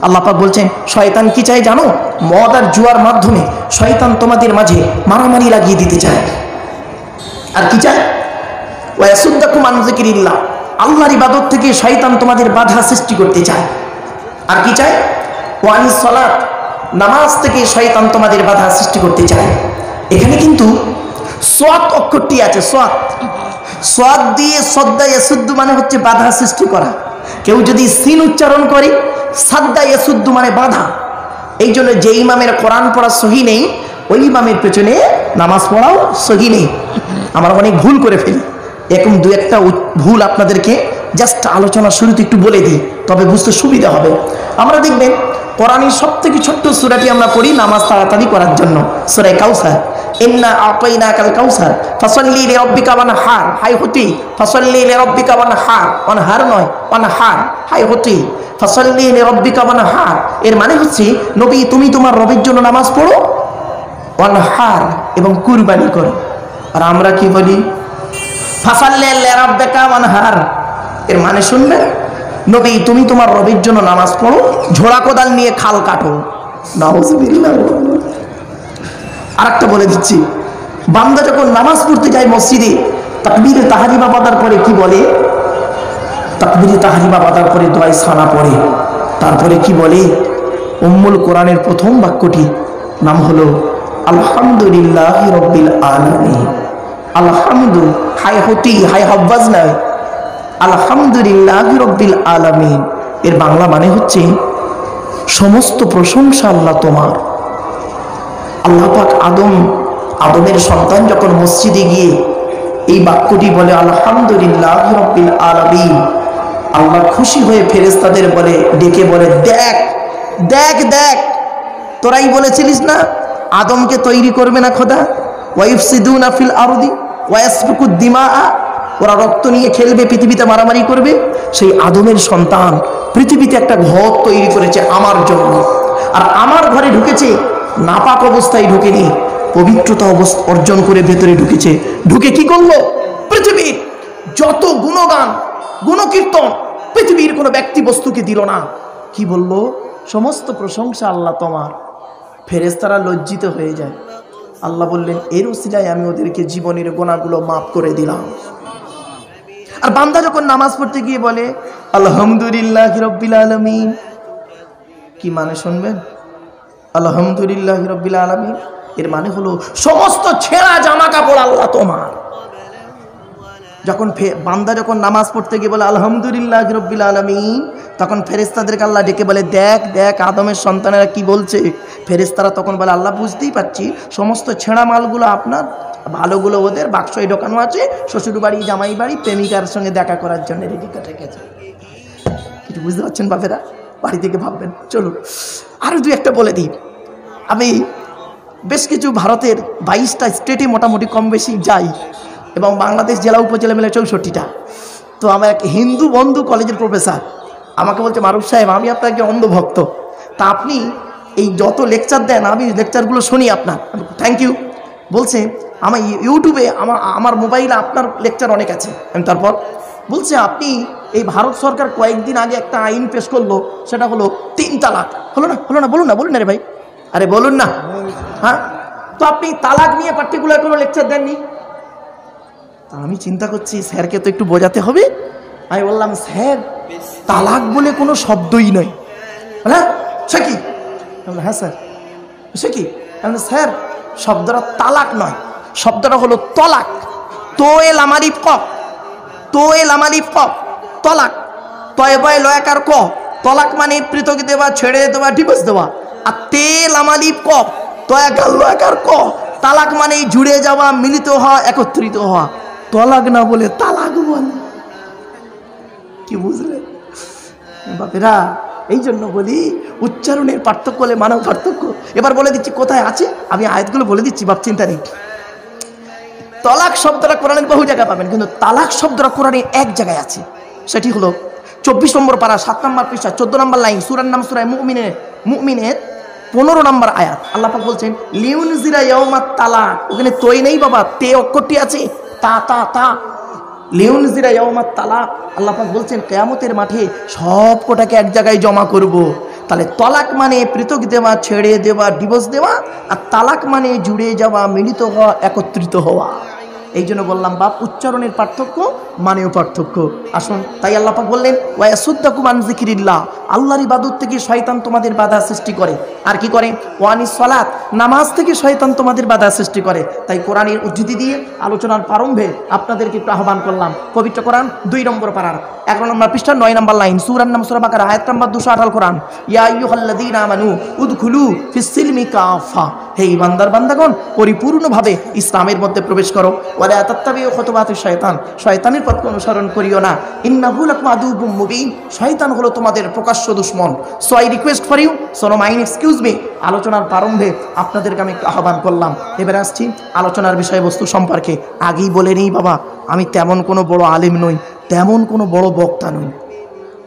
আল্লাহ পাক বলছেন শয়তান কি চায় জানো? মদ আর জুয়ার মাধ্যমে শয়তান তোমাদের মাঝে মারামারি লাগিয়ে দিতে চায়। আর কি চায়? ওয়া ইয়াসুদ্দাকুম আন যিকরিল্লাহ, আল্লাহর ইবাদত থেকে শয়তান তোমাদের বাধা সৃষ্টি করতে চায়। আর কি চায়? ওয়া আনিস সালাত, নামাজ থেকে শয়তান তোমাদের বাধা সৃষ্টি করতে চায়। এখানে কিন্তু সাদ অক্ষরটি আছে, সাদ। সাদ দিয়ে সদ্দা ইয়াসুদ্দু মানে হচ্ছে বাধা সৃষ্টি করা। কেউ যদি সিন উচ্চারণ করে সাদ্দা ইয়াসুদ্দু মানে বাধা, এই জন্য যে ইমামের কোরআন পড়া সহি নেই ওই ইমামের পেছনে নামাজ পড়াও সহি নেই। আমরা অনেক ভুল করে ফেলি। এরকম দু একটা ভুল আপনাদেরকে জাস্ট আলোচনা শুরুতে একটু বলে দিই, তবে বুঝতে সুবিধা হবে। আমরা দেখবেন কোরআনের সবথেকে ছোট্ট সূরাটি আমরা পড়ি নামাজ তাড়াতাড়ি করার জন্য, সূরা কাউসার। ইন্না আতাইনাকাল কাউসার ফাসাল্লি লিরাব্বিকা ওয়ানহার। হাই হতি ফাসাল্লি লিরাব্বিকা ওয়ানহার, ওয়ানহার নয় ওয়ানহার, হাই হতি ফাসাল্লি লিরাব্বিকা ওয়ানহার। এর মানে হচ্ছে নবী তুমি তোমার রবের জন্য নামাজ পড়ো, ওয়ানহার এবং কুরবানি করো। আর আমরা কি বলি ফাসাল্লি লিরাব্বিকা ওয়ানহার, এর মানে শুনবেন নবী তুমি তোমার রবের জন্য নামাজ পড়ো, ঝোড়া কোদাল নিয়ে খাল কাটো। নাউজুবিল্লাহ। আরেকটা বলে দিচ্ছি, বান্দা যখন নামাজ পড়তে যায় মসজিদে তাকবীরে তাহরিমা পড়ার পরে কি বলে? তাকবীরে তাহরিমা পড়ার পরে দোয়া সানা পড়ে, তারপরে কি বলে? উম্মুল কোরআনের প্রথম বাক্যটি নাম হলো আলহামদুলিল্লাহি রাব্বিল আলামিন। আলহামদু হাই হতি হাই হাব্বাজ নয়, আলহামদুলিল্লাহি রাব্বিল আলামিন। এর বাংলা মানে হচ্ছে সমস্ত প্রশংসা আল্লাহ তোমার। আল্লাহ পাক আদমের সন্তান যখন মসজিদে গিয়ে এই বাক্যটি বলে আলহামদুলিল্লাহি রাব্বিল আলামিন, আল্লাহ খুশি হয়ে ফেরেশতাদের বলে ডেকে বলে দেখ দেখ দেখ, তোরাই বলেছিলিস না আদমকে তৈরি করবে না খোদা, ওয়াইফসিদুনা ফিল আরদি ওয়ায়াসফিকুদ দিমাআ, ওরা রক্ত নিয়ে খেলবে, পৃথিবীতে মারামারি করবে। সেই আদমের সন্তান পৃথিবীতে একটা ঘর তৈরি করেছে আমার জন্য, আর আমার ঘরে ঢুকেছে নাপাক অবস্থায় ঢুকেনি, পবিত্রতা অর্জন করে ভেতরে ঢুকেছে। ঢুকে কি করলো? পৃথিবীর যত গুণগান গুণকীর্তন পৃথিবীর কোনো ব্যক্তি বস্তুকে দিল না। কি বললো? সমস্ত প্রশংসা আল্লাহ তোমার। ফেরেশতারা লজ্জিত হয়ে যায়। আল্লাহ বললেন এর উসিলায় আমি ওদেরকে জীবনের গুনাহগুলো মাফ করে দিলাম। আর বান্দা যখন নামাজ পড়তে গিয়ে বলে আলহামদুলিল্লাহি রাব্বিল আলামিন, কি মানে শুনবেন? আলহামদুলিল্লাহি রাব্বিল আলামিন এর মানে হলো সমস্ত ছেঁড়া জামা কাপড় আল্লাহ তোমার। বান্দা যখন নামাজ পড়তে গিয়ে বলে আলহামদুলিল্লাহি রাব্বিল আলামিন, তখন ফেরেশতাদেরকে আল্লাহ ডেকে বলে দেখ দেখ আদমের সন্তানেরা কি বলছে। ফেরেশতারা তখন বলে আল্লাহ বুঝতেই পারছি সমস্ত ছেঁড়া মালগুলো আপনার, ভালোগুলো ওদের, বাক্সয় ঢোকানো আছে, শ্বশুর বাড়ি জামাই বাড়ি প্রেমিকার সঙ্গে দেখা করার জন্য রেডি করে রেখেছে। কিছু বুঝতে পারছেন বাপেরা? বাড়ি থেকে ভাববেন। চলুন আরো দু একটা বলে দিই। আমি বেশ কিছু ভারতের 22টা স্টেটে মোটামুটি কম বেশি যাই, এবং বাংলাদেশ জেলা উপজেলা মিলে 64টা। তো আমার এক হিন্দু বন্ধু কলেজের প্রফেসর আমাকে বলছে মারুফ সাহেব আমি আপনার একজন অন্ধভক্ত, তা আপনি এই যত লেকচার দেন আমি লেকচারগুলো শুনি আপনার। Thank you. বলছে আমার ইউটিউবে আমার মোবাইলে আপনার লেকচার অনেক আছে। তারপর বলছে আপনি এই ভারত সরকার কয়েকদিন আগে একটা আইন পেশ করলো, সেটা হলো 3 তালাক। হলো না বলুন না রে ভাই, আরে বলুন না। হ্যাঁ, তো আপনি তালাক নিয়ে পার্টিকুলার কোনো লেকচার দেননি। আমি চিন্তা করছি স্যারকে তো একটু বোঝাতে হবে। আমি বললাম স্যার তালাক বলে কোনো শব্দই নয়। হ্যাঁ সে কি? হ্যাঁ স্যার সে কি? স্যার শব্দটা তালাক নয়, শব্দটা হলো তলাক। তোয়েল আমারিফ ক, তোয়েল আমারিফ ক, তলাক। তয় বয় লয়াকার ক, তলাক মানে পৃথক দেওয়া, ছেড়ে দেওয়া, ডিভোর্স দেওয়া। আর তেল আমালিফ ক, তয়াকার লয়াকার ক, তালাক মানে জুড়ে যাওয়া, মিলিত হওয়া, একত্রিত হওয়া। তলাক না বলে তালাক বলে। কি বুঝলেন বাপেরা? এই জন্য বলি উচ্চারণের পার্থক্য হলে মানব পার্থক্য। এবার বলে দিচ্ছি কোথায় আছে, আমি আয়াতগুলো বলে দিচ্ছি, বাপ চিন্তা নেই। তলাক শব্দটা কোরআনের বহু জায়গায় পাবেন, কিন্তু তালাক শব্দটা কোরআনের এক জায়গায় আছে। সেটি হলো 24 নম্বর পারা 7 নম্বর পৃষ্ঠা 14 নম্বর লাইন, সূরার নাম সূরা মুমিনের 15 নম্বর আয়াত। আল্লাহ পাক বলছেন লিউনজিরা ইয়াউমাত তালাক। ওখানে তৈ নেই বাবা, তে অক্ষরটি আছে, তা তা তা। লিউনজিরা ইয়াউমাত তালাক। আল্লাহ পাক বলছেন কিয়ামতের মাঠে সব কোটাকে এক জায়গায় জমা করব। তাহলে তলাক মানে পৃথক দেওয়া, ছেড়ে দেওয়া, ডিভোর্স দেওয়া, আর তালাক মানে জুড়ে যাওয়া, মিলিত হওয়া, একত্রিত হওয়া। এই জন্য বললাম বাপ, উচ্চারণের পার্থক্য মানেও পার্থক্য। আসুন, তাই আল্লাহ পাক বললেন ওয়ায়াসুদ্দাকুম আন যিকরিল্লাহ, আল্লাহর ইবাদত থেকে শয়তান তোমাদের বাধা সৃষ্টি করে। আর কি করে? ওয়ানিস সালাত, নামাজ থেকে শয়তান তোমাদের বাধা সৃষ্টি করে। তাই কোরআনের উদ্ধৃতি দিয়ে আলোচনার প্রারম্ভে আপনাদেরকে একটু আহ্বান করলাম। পবিত্র কোরআন 2 নম্বর পারার 11 নম্বর পৃষ্ঠা 9 নম্বর লাইন, সূরার নাম সূরা বাকারা, আয়াত নম্বর 228 কোরআন। ইয়া আইয়ুহাল্লাযীনা আমানু উদখুলু ফিস সিলমি কাফা, হে ঈমানদার বান্দাগণ, পরিপূর্ণভাবে ইসলামের মধ্যে প্রবেশ করো। ওয়ালা তাত্তাবিউ খুতুওয়াতিশ শয়তান, শয়তানের পথকে অনুসরণ করিও না। ইন্নাহু লাকুম আদুউম মুবিন, শয়তান হলো তোমাদের প্রকাশ্য দুশমন। So I request for you, so no mind excuse me. আলোচনার প্রারম্ভে আপনাদেরকে আমি একটু আহ্বান করলাম। এবার আসছি আলোচনার বিষয়বস্তু সম্পর্কে। আগেই বলে নেই বাবা, আমি তেমন কোনো বড় আলেম নই, তেমন কোনো বড় বক্তা নই।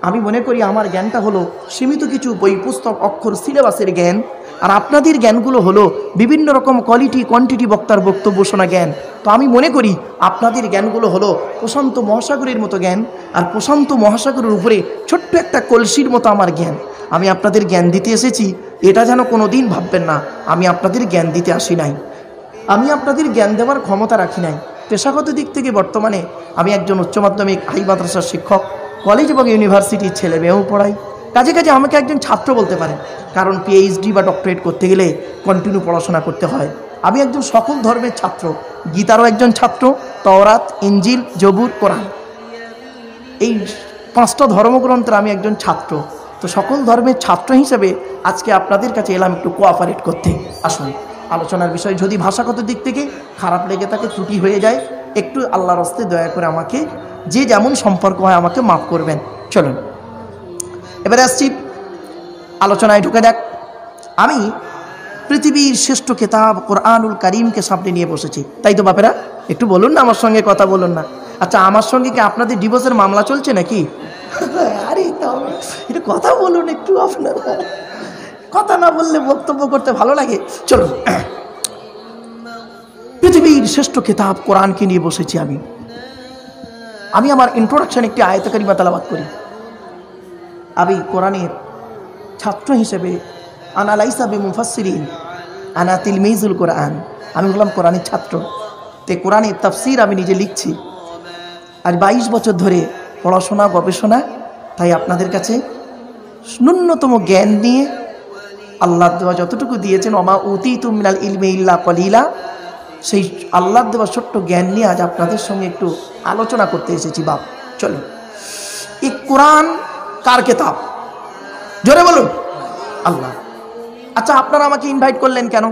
আমি মনে করি আমার জ্ঞানটা হলো সীমিত কিছু বই পুস্তক অক্ষর সিলেবাসের জ্ঞান, আর আপনাদের জ্ঞানগুলো হলো বিভিন্ন রকম কোয়ালিটি কোয়ান্টিটি বক্তার বক্তব্য শোনা জ্ঞান। তো আমি মনে করি আপনাদের জ্ঞানগুলো হলো প্রশান্ত মহাসাগরের মতো জ্ঞান, আর প্রশান্ত মহাসাগরের উপরে ছোট্ট একটা কলসির মতো আমার জ্ঞান। আমি আপনাদের জ্ঞান দিতে এসেছি, এটা যেন কোনো দিন ভাববেন না আমি আপনাদের জ্ঞান দিতে আসি নাই। আমি আপনাদের জ্ঞান দেওয়ার ক্ষমতা রাখি নাই। পেশাগত দিক থেকে বর্তমানে আমি একজন উচ্চ মাধ্যমিক হাই মাদ্রাসার শিক্ষক, কলেজ এবং ইউনিভার্সিটির ছেলে মেয়েও পড়াই। কাজে কাজে আমাকে একজন ছাত্র বলতে পারেন, কারণ পিএইচডি বা ডক্টরেট করতে গেলে কন্টিনিউ পড়াশোনা করতে হয়। আমি একজন সকল ধর্মের ছাত্র, গীতারও একজন ছাত্র, তওরাত, ইঞ্জিল, জবুর, কোরআন, এই 5টা ধর্মগ্রন্থের আমি একজন ছাত্র। তো সকল ধর্মের ছাত্র হিসেবে আজকে আপনাদের কাছে এলাম একটু কোঅপারেট করতে। আসুন, আলোচনার বিষয় যদি ভাষাগত দিক থেকে খারাপ লেগে থাকে, ত্রুটি হয়ে যায়, একটু আল্লাহর হস্তে দয়া করে আমাকে, যে যেমন সম্পর্ক হয় আমাকে মাফ করবেন। চলুন এবারে আসছি আলোচনায় ঢুকে যাক। আমি পৃথিবীর শ্রেষ্ঠ কিতাব কোরআনুল কারীমকে সামনে নিয়ে বসেছি, তাই তো বাপেরা? একটু বলুন না, আমার সঙ্গে কথা বলুন না। আচ্ছা, আমার সঙ্গে কি আপনাদের ডিভোর্সের মামলা চলছে নাকি? আরে একটু কথা বলুন, একটু আপনারা কথা না বললে বক্তব্য করতে ভালো লাগে। চলুন, পৃথিবীর শ্রেষ্ঠ কিতাব কোরআনকে নিয়ে বসেছি আমি আমার ইন্ট্রোডাকশন একটি আয়াতে কারিমা তেলাওয়াত করি। আমি কোরআনের ছাত্র হিসেবে আনা লাইসা বিমুফাসসিরিন, আনা তিলমিজুল কোরআন, আমি বললাম কোরআনের ছাত্র। তে কোরআনের তাফসির আমি নিজে লিখছি, আর 22 বছর ধরে পড়াশোনা গবেষণা। তাই আপনাদের কাছে ন্যূনতম জ্ঞান নিয়ে আল্লাহ দেওয়া যতটুকু দিয়েছেন, ওমা উতীতু মিনাল ইলমি ইল্লা কলিলা, সেই আল্লাহ দেওয়া ছোট্ট জ্ঞান নিয়ে আজ আপনাদের সঙ্গে একটু আলোচনা করতে এসেছি। বাপ চলো, এই কোরআন কার কিতাব? জোরে বলুন, আল্লাহ। আচ্ছা, আপনারা আমাকে ইনভাইট করলেন কেন?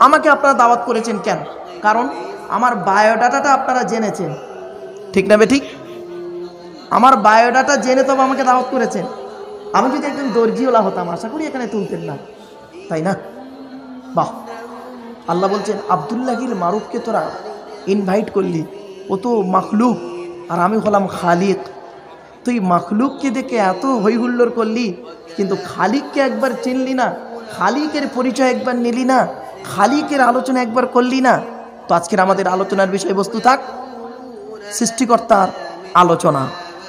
আমাকে আপনারা দাওয়াত করেছেন কেন? কারণ আমার বায়োডাটাটা আপনারা জেনেছেন, ঠিক না বে ঠিক? আমার বায়োডাটা জেনে তবে আমাকে দাওয়াত করেছেন। আমি যদি একজন দর্জিওয়ালা হতাম, আশা করি এখানে তুলতেন না, তাই না? বাহ, আল্লাহ বলছেন আব্দুল্লাহিল মারুফকে তোরা ইনভাইট করলি, ও তো মাখলুক আর আমি হলাম খালিক। তুই মাখলুককে দেখে এত হইহুল্লোর করলি, কিন্তু খালিককে একবার চিনলি না, খালিকের পরিচয় একবার নিলি না, খালিকের আলোচনা একবার করলি না। তো আজকের আমাদের আলোচনার বিষয়বস্তু থাক সৃষ্টিকর্তার আলোচনা।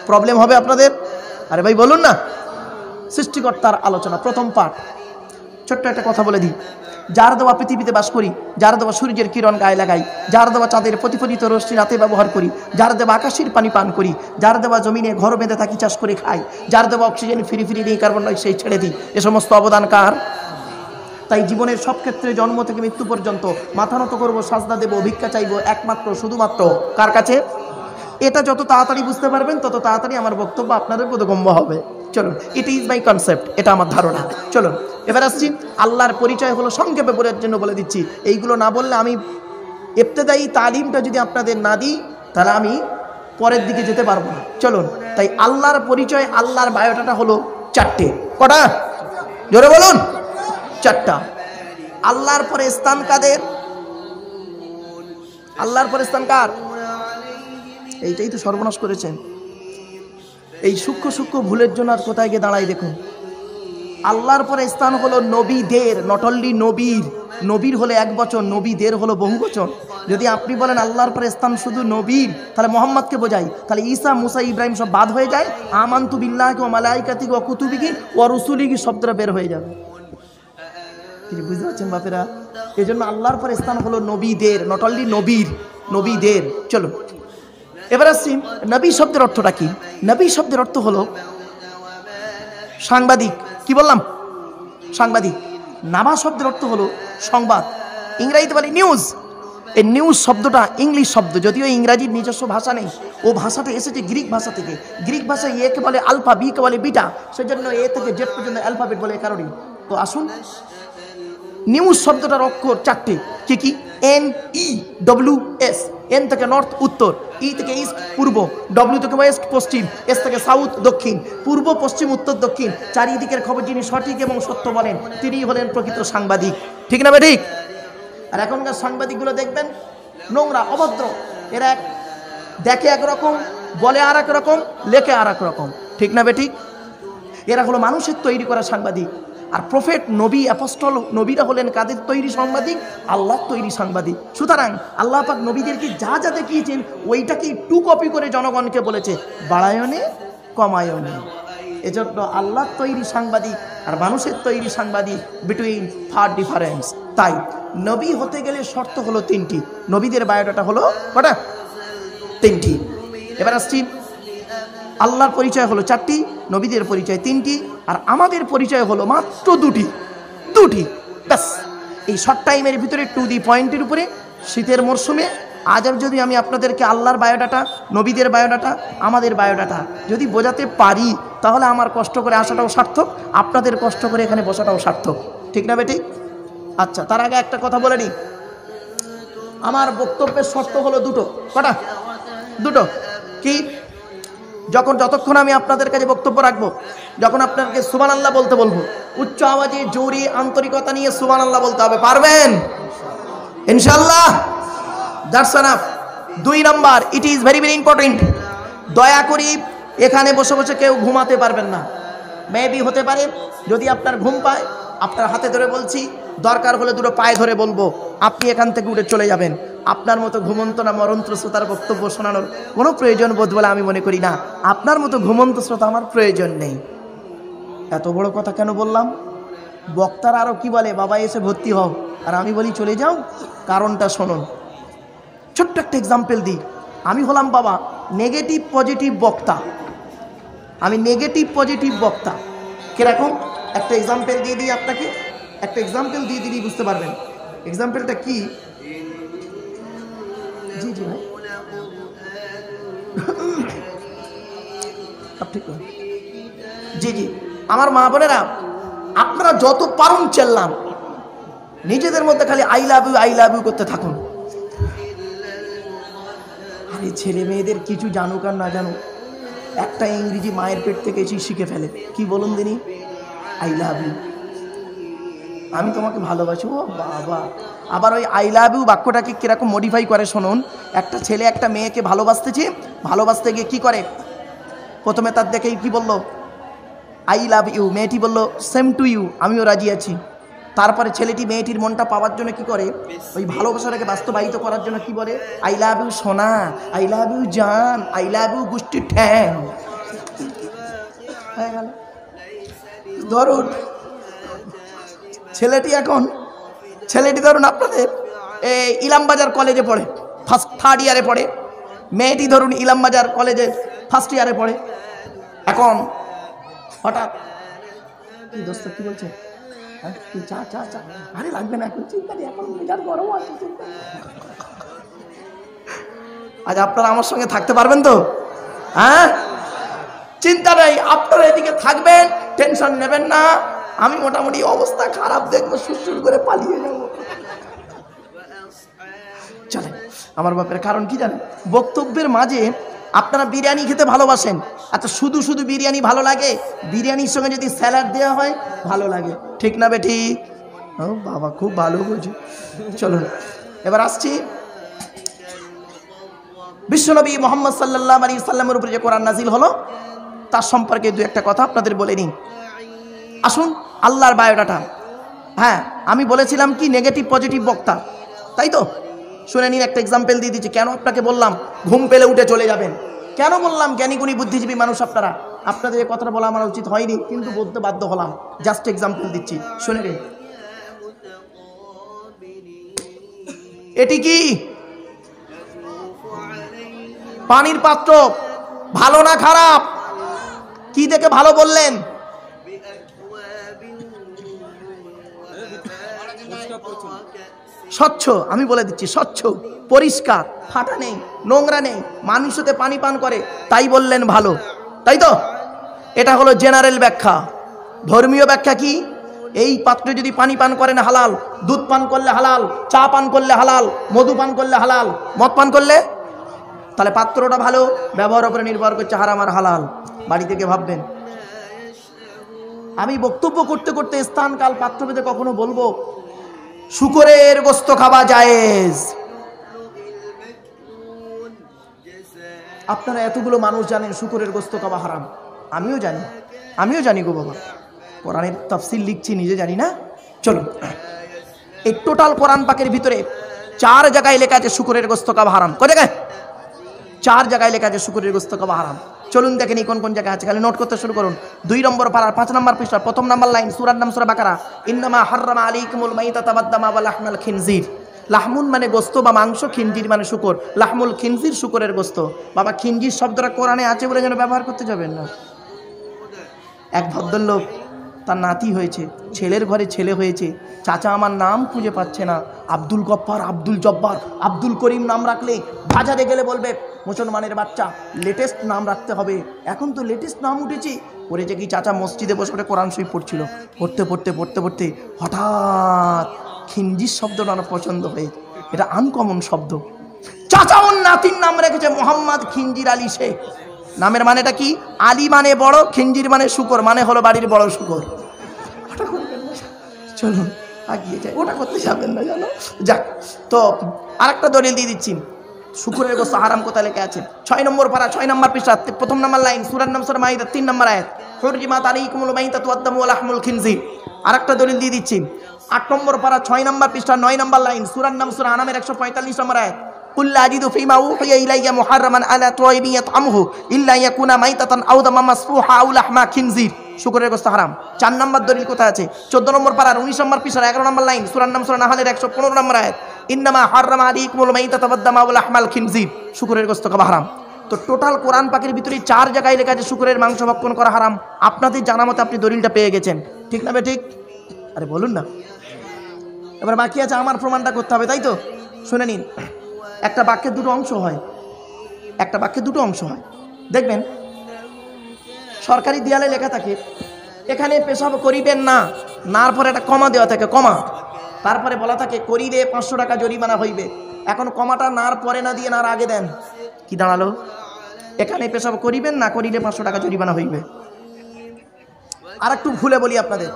প্রবলেম হবে আপনাদের? আরে ভাই বলুন না, সৃষ্টিকর্তার আলোচনা প্রথম পাঠ। ছোট্ট একটা কথা বলে দিই, যার দেওয়া পৃথিবীতে বাস করি, যার দেওয়া সূর্যের কিরণ গায়ে লাগাই, যার দেওয়া চাঁদের প্রতিফলিত রশ্মি রাতে ব্যবহার করি, যার দেওয়া আকাশের পানি পান করি, যার দেওয়া জমিনে ঘর বেঁধে থাকি চাষ করে খাই, যার দেওয়া অক্সিজেন ফিরি ফিরি নিয়ে কার্বন ডাইঅক্সাইড ছেড়ে দিই, এ সমস্ত অবদান কার? তাই জীবনের সব ক্ষেত্রে জন্ম থেকে মৃত্যু পর্যন্ত মাথা নত করবো, সাজদা দেবো, ভিক্ষা চাইবো একমাত্র শুধুমাত্র কার কাছে? এটা যত তাড়াতাড়ি বুঝতে পারবেন তত তাড়াতাড়ি আমার বক্তব্য আপনাদের বোধগম্য হবে। চলুন, ইট ইজ মাই কনসেপ্ট, এটা আমার ধারণা। চলুন এবার আসছি, আল্লাহর পরিচয় হলো সংক্ষেপে বলার জন্য বলে দিচ্ছি। এইগুলো না বললে আমি ইবতেদায়ী তালিমটা যদি আপনাদের না দিই, তাহলে আমি পরের দিকে যেতে পারবো না। চলুন, তাই আল্লাহর পরিচয়, আল্লাহর বায়োডাটা হলো 4টে। কটা? জোরে বলুন, 4টা। আল্লাহর পরে স্থান কাদের? আল্লাহর পরে স্থান কার? এইটাই তো সর্বনাশ করেছেন। এই সূক্ষ্ম সূক্ষ্ম ভুলের জন্য আর কোথায় গিয়ে দাঁড়াই দেখুন। আল্লাহর পরে স্থান হলো নবীদের, নট অনলি নবীর। নবীর হলে এক বচন, নবীদের হলো বহু বচন। যদি আপনি বলেন আল্লাহর পরে স্থান শুধু নবীর, তাহলে মোহাম্মদকে বোঝাই, তাহলে ঈসা, মুসা, ইব্রাহিম সব বাদ হয়ে যায়। আমানতু বিল্লাহি ওয়া মালাইকাতিহি ওয়া কুতুবিহি ওয়া রুসুলিহি শব্দটা বের হয়ে যাবে। কিছু বুঝতে পারছেন বাপেরা? এই জন্য আল্লাহর পরে স্থান হলো নবীদের, নট অনলি নবীর, নবীদের। চলো এবার আসছি নবী শব্দের অর্থটা কি। নবী শব্দের অর্থ হলো সাংবাদিক। কি বললাম? সাংবাদিক। নাবা শব্দের অর্থ হলো সংবাদ, ইংরেজিতে বলে নিউজ। এই নিউজ শব্দটা ইংলিশ শব্দ, যদিও ইংরাজির নিজস্ব ভাষা নেই, ও ভাষাটা এসেছে গ্রিক ভাষা থেকে। গ্রিক ভাষায় এ কে বলে আলফা, বি কে বলে বিটা, সেজন্য এ থেকে জেড পর্যন্ত অ্যালফাবেট বলে, কারণে। তো আসুন, নিউজ শব্দটার অক্ষর চারটে। কি কি? এন, ই, ডব্লিউ, এস। এন থেকে নর্থ উত্তর, ই থেকে ইস্ট পূর্ব, ডব্লিউ থেকে ওয়েস্ট পশ্চিম, এস থেকে সাউথ দক্ষিণ, পূর্ব পশ্চিম উত্তর দক্ষিণ, চারিদিকের খবর যিনি সঠিক এবং সত্য বলেন তিনি হলেন প্রকৃত সাংবাদিক। ঠিক না ঠিক? আর এখনকার সাংবাদিকগুলো দেখবেন নোংরা, অভদ্র। এরা দেখে একরকম, বলে আর এক রকম, লেখে আর এক রকম। ঠিক না বেঠিক? এরা হলো মানুষের তৈরি করা সাংবাদিক। আর প্রফেট, নবী, অ্যাপোস্টল, নবীরা হলেন কাদের তৈরি সাংবাদিক? আল্লাহর তৈরি সাংবাদিক। সুতরাং আল্লাহ পাক নবীদেরকে যা যা দেখিয়েছেন ওইটাকে টু কপি করে জনগণকে বলেছে, বাড়ায়নে কমায়নে। এজন্য আল্লাহর তৈরি সাংবাদিক আর মানুষের তৈরি সাংবাদিক, বিটুইন ফার ডিফারেন্স। তাই নবী হতে গেলে শর্ত হলো তিনটি। নবীদের বায়োডাটা হলো কটা? তিনটি। এবার আসছি, আল্লাহর পরিচয় হলো চারটি, নবীদের পরিচয় তিনটি, আর আমাদের পরিচয় হলো মাত্র দুটি। ব্যাস। এই শর্ট টাইমের ভিতরে টু দি পয়েন্টের উপরে শীতের মরশুমে আজ আর যদি আমি আপনাদেরকে আল্লাহর বায়োডাটা, নবীদের বায়োডাটা, আমাদের বায়োডাটা যদি বোঝাতে পারি, তাহলে আমার কষ্ট করে আসাটাও সার্থক, আপনাদের কষ্ট করে এখানে বসাটাও সার্থক। ঠিক না বেটি? আচ্ছা, তার আগে একটা কথা বলে নিই। আমার বক্তব্যের শর্ত হলো দুটো। কটা? দুটো। কি? যতক্ষণ আমি আপনাদের কাছে বক্তব্য রাখবো, যখন আপনাকে সুবহানাল্লাহ বলতে বলবো, উচ্চ আওয়াজে জোরে আন্তরিকতা নিয়ে সুবহানাল্লাহ বলতে হবে। পারবেন ইনশাআল্লাহ? That's enough. 2 number, it is very very important, দয়া করি এখানে বসে বসে কেউ ঘুমাতে পারবেন না। মেবি হতে পারে যদি আপনার ঘুম পায়, আপনার হাতে ধরে বলছি, দরকার হলে দুটো পায়ে ধরে বলবো, আপনি এখান থেকে উঠে চলে যাবেন। আপনার মতো ঘুমন্ত না মরন্ত শ্রোতার বক্তব্য শোনানোর কোনো প্রয়োজন বোধ বলে আমি মনে করি না। আপনার মতো ঘুমন্ত শ্রোতা আমার প্রয়োজন নেই। এত বড় কথা কেন বললাম? বক্তারা আরও কি বলে, বাবা এসে ভর্তি হও, আর আমি বলি চলে যাও। কারণটা শুনুন। ছোট্ট একটা এক্সাম্পল দিই। আমি হলাম বাবা নেগেটিভ পজিটিভ বক্তা। আমি নেগেটিভ পজিটিভ বক্তা। কিরকম? একটা এক্সাম্পল দিয়ে দিই আপনাকে, একটা এক্সাম্পল দিয়ে দিলেই বুঝতে পারবেন। এক্সাম্পলটা কি? জি জি ভাই, ঠিক। জি জি, আমার মা বোনেরা, আপনারা যত পারুন চেল্লান, নিজেদের মধ্যে খালি আই লাভ ইউ করতে থাকুন। আরে ছেলে মেয়েদের কিছু জানুক আর না জানুক, একটা ইংরেজি মায়ের পেট থেকে এসে শিখে ফেলে। কি বলুন দিনি? আই লাভ ইউ, আমি তোমাকে ভালোবাসি। ও বাবা! আবার ওই আই লাভ ইউ বাক্যটাকে কিরকম মডিফাই করে শুনুন। একটা ছেলে একটা মেয়েকে ভালোবাসতে গিয়ে কি করে? প্রথমে তার দেখেই কি বলল? I love you. মেয়েটি বলল সেম টু ইউ, আমিও রাজি আছি। তারপরে ছেলেটি মেয়েটির মনটা পাওয়ার জন্য কি করে? ওই ভালোবাসাটাকে বাস্তবায়িত করার জন্য কি বলে? আই লাভ ইউ সোনা, আই লাভ ইউ জান, আই লাভ ইউ গুষ্টি ঠ্যাং। হয়ে গেল। ধরুন ছেলেটি ধরুন আপনাদের ইলামবাজার কলেজে পড়ে, থার্ড ইয়ারে পড়ে। মেয়েটি ধরুন ইলামবাজার কলেজে ফার্স্ট ইয়ারে পড়ে। এখন হঠাৎ কি দোস্ত কি বলছে? চা চা চা। আরে লাগবে না, এখন চিন্তা নেই, এখন মেজাজ গরম আছে। আজ আপনারা আমার সঙ্গে থাকতে পারবেন তো? হ্যাঁ, চিন্তা নেই, আপনারা এদিকে থাকবেন, টেনশন নেবেন না। আমি মোটামুটি অবস্থা খারাপ দেখবো, সুরসুর করে পালিয়ে যাব। চলে আমার বাপের। কারণ কি জানেন? বক্তব্যের মাঝে আপনারা বিরিয়ানি খেতে ভালোবাসেন। আচ্ছা, শুধু শুধু বিরিয়ানি ভালো লাগে? বিরিয়ানির সঙ্গে যদি স্যালাড দেওয়া হয় ভালো লাগে। ঠিক না বেটি? ও বাবা, খুব ভালো বুঝি। চলুন এবার আসছি বিশ্বনবী মুহাম্মদ সাল্লাল্লাহু আলাইহি সাল্লামের উপরে যে কোরআন নাজিল হলো তার সম্পর্কে দু একটা কথা আপনাদের বলে নিই। আসুন আল্লাহর বায়োডাটা। হ্যাঁ, আমি বলেছিলাম কি নেগেটিভ পজিটিভ বক্তা, তাই তো? শুনে নিন, একটা এক্সাম্পল দিয়ে দিচ্ছি। কেন আপনাকে বললাম ঘুম পেলে উঠে চলে যাবেন? কেন বললাম? জ্ঞানীগুণী বুদ্ধিজীবী মানুষ আপনারা, আপনাদের এই কথাটা বলা আমার উচিত হয়নি, কিন্তু বলতে বাধ্য হলাম। জাস্ট এক্সাম্পল দিচ্ছি, শুনে নিন। এটি কি পানির পাত্র, ভালো না খারাপ? কি দেখে ভালো বললেন? স্বচ্ছ, আমি বলে দিচ্ছি স্বচ্ছ, পরিষ্কার, ফাটা নেই, নোংরা নেই, মানুষ ওতে পানি পান করে, তাই বললেন ভালো, তাই তো? এটা হলো জেনারেল ব্যাখ্যা। ধর্মীয় ব্যাখ্যা কি? এই পাত্রে যদি পানি পান করেন হালাল, দুধ পান করলে হালাল, চা পান করলে হালাল, মধু পান করলে হালাল, মদ পান করলে, তাহলে পাত্রটা ভালো, ব্যবহার উপরে নির্ভর করছে হারাম আর হালাল। বাড়ি থেকে ভাববেন। আমি বক্তব্য করতে করতে স্থান কাল পাত্রভেদে কখনো বলবো শুকরের গোস্ত খাওয়া জায়েজ। আপনারা এতগুলো মানুষ জানেন শুকরের গোস্ত খাওয়া হারাম, আমিও জানি গো বাবা, কোরআনের তাফসীর লিখছি, নিজে জানি না। চলুন, এই টোটাল কোরআন পাকের ভিতরে 4 জায়গায় লেখা আছে শুকরের গোস্ত খাওয়া হারাম। কয় জায়গায়? 4 জায়গায় লেখা আছে শুকরের গোস্ত খাওয়া হারাম। চলুন দেখেন কোন কোন জায়গায় আছে, খালি নোট করতে শুরু করুন। 2 নম্বর পারার 5 নম্বর পৃষ্ঠা 1 নম্বর লাইন, সূরার নাম সূরা বাকারা। ইন্নামা হাররামা আলাইকুমুল মাইতাতা ওয়াদ-দামা ওয়া লাহমাল খিনজির। লাহমুন মানে গোস্ত বা মাংস, খিনজির মানে শুকর। লাহমুল খিনজির শুকরের গোস্ত। বাবা খিনজির শব্দটা কোরআনে আছে বলে যেন ব্যবহার করতে যাবেন না। এক ভদ্রলোক, তার নাতি হয়েছে, ছেলের ঘরে ছেলে হয়েছে, চাচা আমার নাম খুঁজে পাচ্ছে না, আব্দুল গফ্ফার, আব্দুল জব্বার, আব্দুল করিম নাম রাখলে বাজারে গেলে বলবে মুসলমানের বাচ্চা, লেটেস্ট নাম রাখতে হবে, এখন তো লেটেস্ট নাম উঠেছে। পড়েছে কি, চাচা মসজিদে বসে করে কোরআন শরীফ পড়ছিল, পড়তে হঠাৎ খিনজির শব্দটা আমার পছন্দ হয়েছে, এটা আনকমন শব্দ। চাচা ওর নাতির নাম রেখেছে মোহাম্মদ খিনজির আলী শেখ। নামের মানেটা কি? আলী মানে বড়, খিনজির মানে শুকর, মানে হলো বাড়ির বড় শুকর। ওটা করবেন না, চলুন আগিয়ে যাই, ওটা করতে যাবেন না জানো। যাক, তো আরেকটা দলিল দিয়ে দিচ্ছি, শুকরের গোস্ত হারাম কোথায় লেখা আছে। 6 নম্বর পারা 6 নম্বর পৃষ্ঠা 1 নম্বর লাইন, সূরার নাম সূরা মাইদা 3 নম্বর আয়াত, হুররিমাত আলাইকুমুল মাইতাতু ওয়াদ-দামু ওয়া লাহমুল খিনজির। আরেকটা দলিল দিয়ে দিচ্ছি, 8 নম্বর পারা 6 নম্বর পৃষ্ঠা 9 নম্বর লাইন, সূরার নাম সূরা আনামের 145 নম্বর আয়াত, কুল লা আজিদু ফীমা উহিয়া ইলাইয়া মুহাররামান আলা তাইবিন ইয়াতআমুহু ইল্লা ইয়াকুনা মাইতাতান আও দামান মাসফুহা আও লাহমা খিনজির। শুকরের গোস্ত হারাম। 4 নম্বর দলিল কোথায় আছে? 14 নম্বর পারার 19 নম্বর পৃষ্ঠার 11 নম্বর লাইন, সূরার নাম সূরা নাহলের 115 নম্বর আয়াত, ইন্নামা হাররামা আলাইকুমুল মাইতাতা ওয়াদ-দামা ওয়া লাহমাল খিনজির। শুকরের গোস্ত খাওয়া হারাম। তো টোটাল কোরআন পাকের ভিতরে 4 জায়গায় লেখা আছে শুকরের মাংস ভক্ষণ করা হারাম। আপনাদের জানা মতে আপনি দলিলটা পেয়ে গেছেন, ঠিক না ঠিক? আরে বলুন না। এবার বাকি আছে আমার প্রমাণটা করতে হবে, তাই তো? শুনে নিন, একটা বাক্যের 2টো অংশ হয়, দেখবেন সরকারি দেয়ালে লেখা থাকে এখানে পেশাব করিবেন না, নার পরে একটা কমা দেওয়া থাকে, কমা, তারপরে বলা থাকে করিলে 500 টাকা জরিমানা হইবে। এখন কমাটা নার পরে না দিয়ে নার আগে দেন, কি দাঁড়ালো? এখানে পেশাব করিবেন না, করিলে 500 টাকা জরিমানা হইবে। আর একটু ভুলে বলি আপনাদের,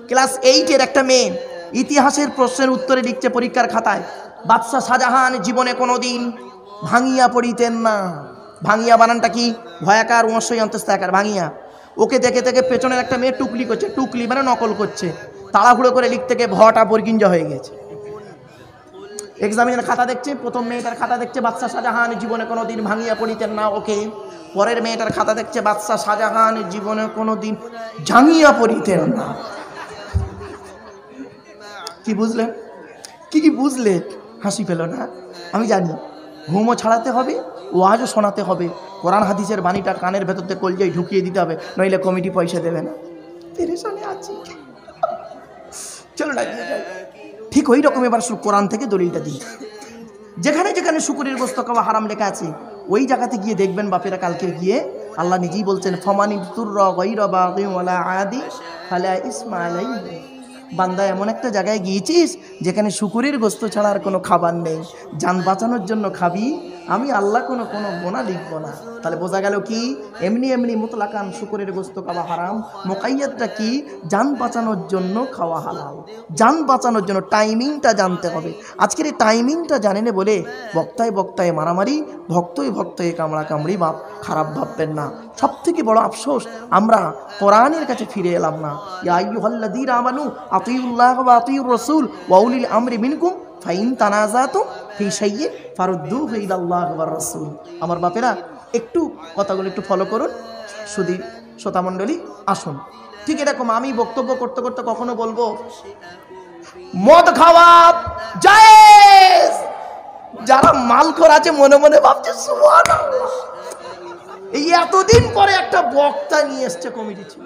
ক্লাস 8-এর একটা মেয়ে ইতিহাসের প্রশ্নের উত্তরে লিখছে পরীক্ষার খাতায়, বাদশাহ শাহজাহান জীবনে কোনোদিন ভাঙিয়া পড়িতেন না। ভাঙিয়া বানানটা কি? ভয়াকার উমস্যই অন্তস্থাকার, ভাঙিয়া। ওকে দেখে দেখে পেছনের একটা মেয়ে টুকলি করছে, টুকলি মানে নকল করছে, তাড়াহুড়ো করে লিখতে গিয়ে ভটা বরগিঞ্জা হয়ে গেছে। এক্সামিনের খাতা দেখছে, প্রথম মেয়েটার খাতা দেখছে বাদশাহ শাহজাহান জীবনে কোনোদিন ভাঙিয়া পড়িতেন না, ওকে। পরের মেয়েটার খাতা দেখছে বাদশাহ শাহজাহান জীবনে কোনোদিন জাঙিয়া পড়িতেন না। কি বুঝলেন? কি বুঝলে? হাসি পেল না? আমি জানি ঘুমও ছাড়াতে হবে, ওয়াজও শোনাতে হবে, কোরআন হাদিসের বাণীটা কানের ভেতর থেকে কলজায় ঢুকিয়ে দিতে হবে, নইলে কমিটি পয়সা দেবে না। পেরেশানে আছি, চলো না ঠিক ওই রকম। এবার কোরআন থেকে দলিলটা দিই, যেখানে যেখানে শুকরের গোস্ত খাওয়া হারাম লেখা আছে ওই জায়গাতে গিয়ে দেখবেন বাপেরা, কালকে গিয়ে আল্লাহ নিজেই বলছেন ফমানি তুররা গায়রা বাগিন ওয়ালা আদি ফালা ইসমা আলাইহি। বান্দা এমন একটা জায়গায় গিয়েছিস যেখানে শুকরের গোস্ত ছাড়া আর কোনো খাবার নেই, জান বাঁচানোর জন্য খাবি, আমি আল্লাহ কোনো গোনা লিখব না। তাহলে বোঝা গেল কি, এমনি মুতলাকান শুকরের গোস্ত খাওয়া হারাম। মোকাইয়াতটা কি? জান বাঁচানোর জন্য খাওয়া হালাল। জান বাঁচানোর জন্য টাইমিংটা জানতে হবে। আজকের এই টাইমিংটা জানেন বলে বক্তায় মারামারি, ভক্তই কামড়া কামড়ি, বাপ খারাপ ভাববেন না। সব থেকে বড় আফসোস, আমরা কোরআনের কাছে ফিরে এলাম না। ইয়া আইয়ুহাল্লাযীনা আমানু আতিউল্লাহ ওয়া আতিউর রাসূল ওয়া উলিল আমরি মিনকুম ফাইন তানাযাতুম ফি শাইইন ফারুদ্দুহু ইলাল্লাহি ওয়ার রাসূল। আমার বাপেরা একটু কথাগুলো একটু ফলো করুন। শুধু শ্রোতামণ্ডলী আসুন, ঠিক এরকম আমি বক্তব্য করতে করতে কখনো বলবো মদ খাওয়া জায়েজ, যারা মালখোর আছে মনে মনে ভাবছে সুবহানাল্লাহ, এই এতদিন পরে একটা বক্তা নিয়ে এসছে কমিটি ছিল।